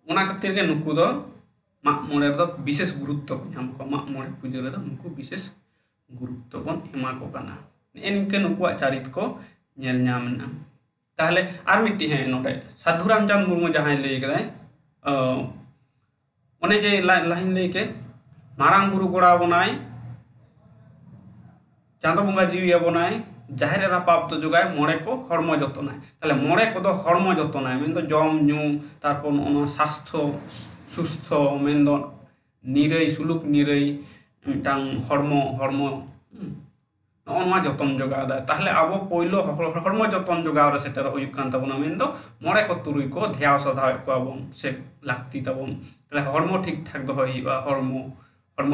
उना खातिर गे नुकु दो मा मोड़े दो विशेष गुरुत्व को नाम को मा मोड़े पूजा रे दो नुकु विशेष गुरुत्व बन एमा को कना इनके नुकुआ चारित को नेल नामना ताहले आर मिट्टी है नोडे साधु रामचंद्र मुर्मू जहां लई कदाय ओने जे लाइन लई के मारांग बुरु गोड़ा बनाय चांदो बंगा जीवी बनाय जाहिर रा पाप तो जोगाय मोड़े को हरमो जतनाय ताहले मोड़े को दो हरमो जतनाय मेन दो जम न्यू तारपर ओना स्वास्थ्य सुस्थ मेन दो निरई सुलुक निरई मिटांग हरमो नोआ जतन जोगाव दा ताहले अब पहिलो हरमो जतन जोगाव रे सेटर हुयुक कान ताबोना मेन दो मोड़े को तुरुई को ध्याव सदा को आबन से लाक्ति ताबन ताहले हरमो ठीक ठाक दो हुयुआ हरमो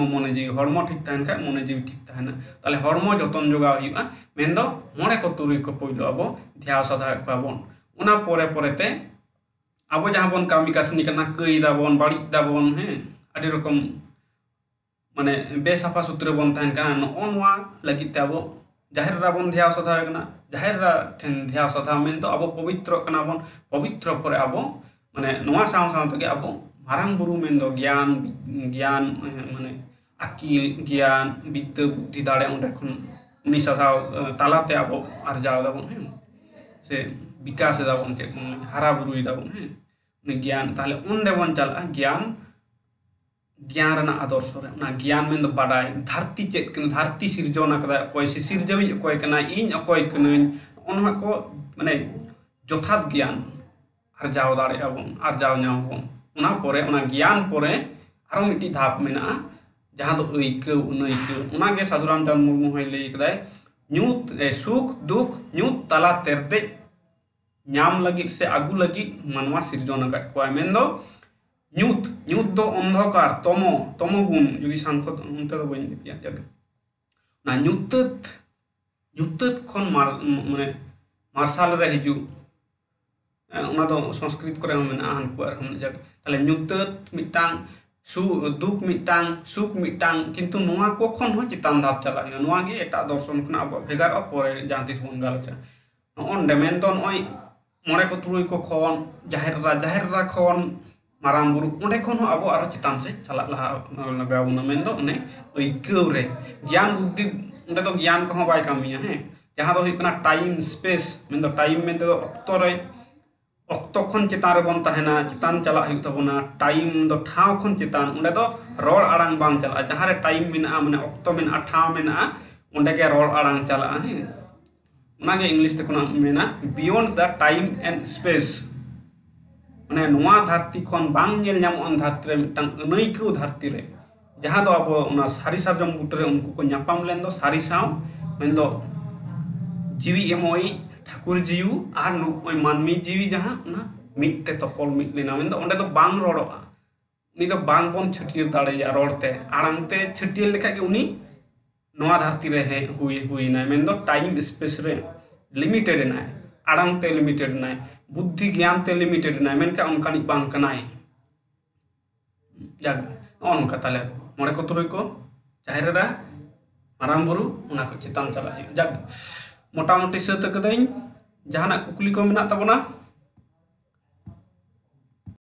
मने जीव हरमो ठीक ताहन का मने जीव ठीक ताहना ताहले हरमो जतन जोगाव हुयुआ मेन दो मोड़े को तुरुई को पहिलो अब ध्याव सदा को आबन उना पोरे पोरेते अब जहां बन कामी कासनी कना कई दाबन बाड़ी दाबन हे आदि रकम माने बेसाफा सूत्र बन ताहन का नोआ लगित अब जाहिर रा बन ध्याव सदा कना जाहिर रा ठेन ध्याव सदा मेन तो अब पवित्र कना बन पवित्र पर अब माने नोआ साव साव तके अब मारांग बुरु मेन दो ज्ञान माने अकील ज्ञान विद्या बुद्धि दाड़े ओंडे खन उनी सदा तालाते अब आरजाव दाबन से विकास दाबन के हारा बुरुई दाबन ज्ञान ताहले ओंडे बन चला ज्ञान रना आदर्श रे ना ज्ञान में दो बाडाय धरती चेक कन धरती सिरजोना कदा कोई से सिरजवी कोई कना इन कोई कनइन ओनहा को माने जथात ज्ञान आरजाव दाड़े आबन आरजाव न्यामबन ओना परे ओना ज्ञान परे आरो मिट्टी धाप मेना जहां दो ऐक उनैक ओना गे साधु रामचंद्र मुर्मू होय लई कदाय न्यूत सुख दुख न्यूत तला तेरदे न्याम लगी से आगु लगी मनवा सिरजोना का कोय मेन दो न्यूत दो अंधकार तमो गुण जुदी सांखो उनते दो बइन दिया जग ना न्यूत खन माने मार्शल रे हिजु ओना दो संस्कृत करे हम आन को हम जग ताले न्यूत मिटांग दुख मिटांग सुख मिटांग किंतु नोआ को खन हो चितान धाप चला है नोआ गे एटा दर्शन खना अब भेगार परे जानतिस बन गालोचा ओंडे मेन दो नय मोड़े को तुरुई को खन जाहिर रा खन मारांग बुरु ओंडे खन अब आरो चितान से चला लगा उना मेन दो ने ऐकव रे ज्ञान बुद्धि ओंडे तो ज्ञान को बाय कामिया है जहां दो हुकना टाइम स्पेस मेन दो टाइम में दो अक्तो खन चितान रे बन ताहेना चितान चला हुई तबना टाइम दो ठाव खन चितान ओंडे दो रोड आड़ांग बांग चला जहां रे टाइम मेना माने अक्तो मेना ठाव मेना ओंडे के रोड आड़ांग चला है ओना गे इंग्लिश ते कोना मेना beyond the time and space माने नोआ धरती खन बांग नेल नाम अन धरती रे मिटांग अनैकौ धरती रे जहां दो अब ओना सारी सारजम बुटरे उनको को न्यापाम लेन दो सारी साव मेन दो जीवी एमोई ठाकुर जीव और नुई मानमी जीवी जहां ना मिटते तपल मिट लेना मेन दो ओंडे दो बांग रोडोआ उनी दो बांग बन छटियर दाड़ेया रोडते आड़ांगते छटियर लेखा के उनी नोआ धरती रे है हुई ना मेन दो टाइम स्पेस रे लिमिटेड ना आड़ांगते लिमिटेड ना बुद्धि ज्ञान ते लिमिटेड ना मेन का उनकानी बांग कनाय जग ओनका ताले मोड़े को तुरुई को जाहिर रा मारांग बुरु उना को चितान चला जग मोटामोटी सत कदई जहाना कुकली को मेना तबना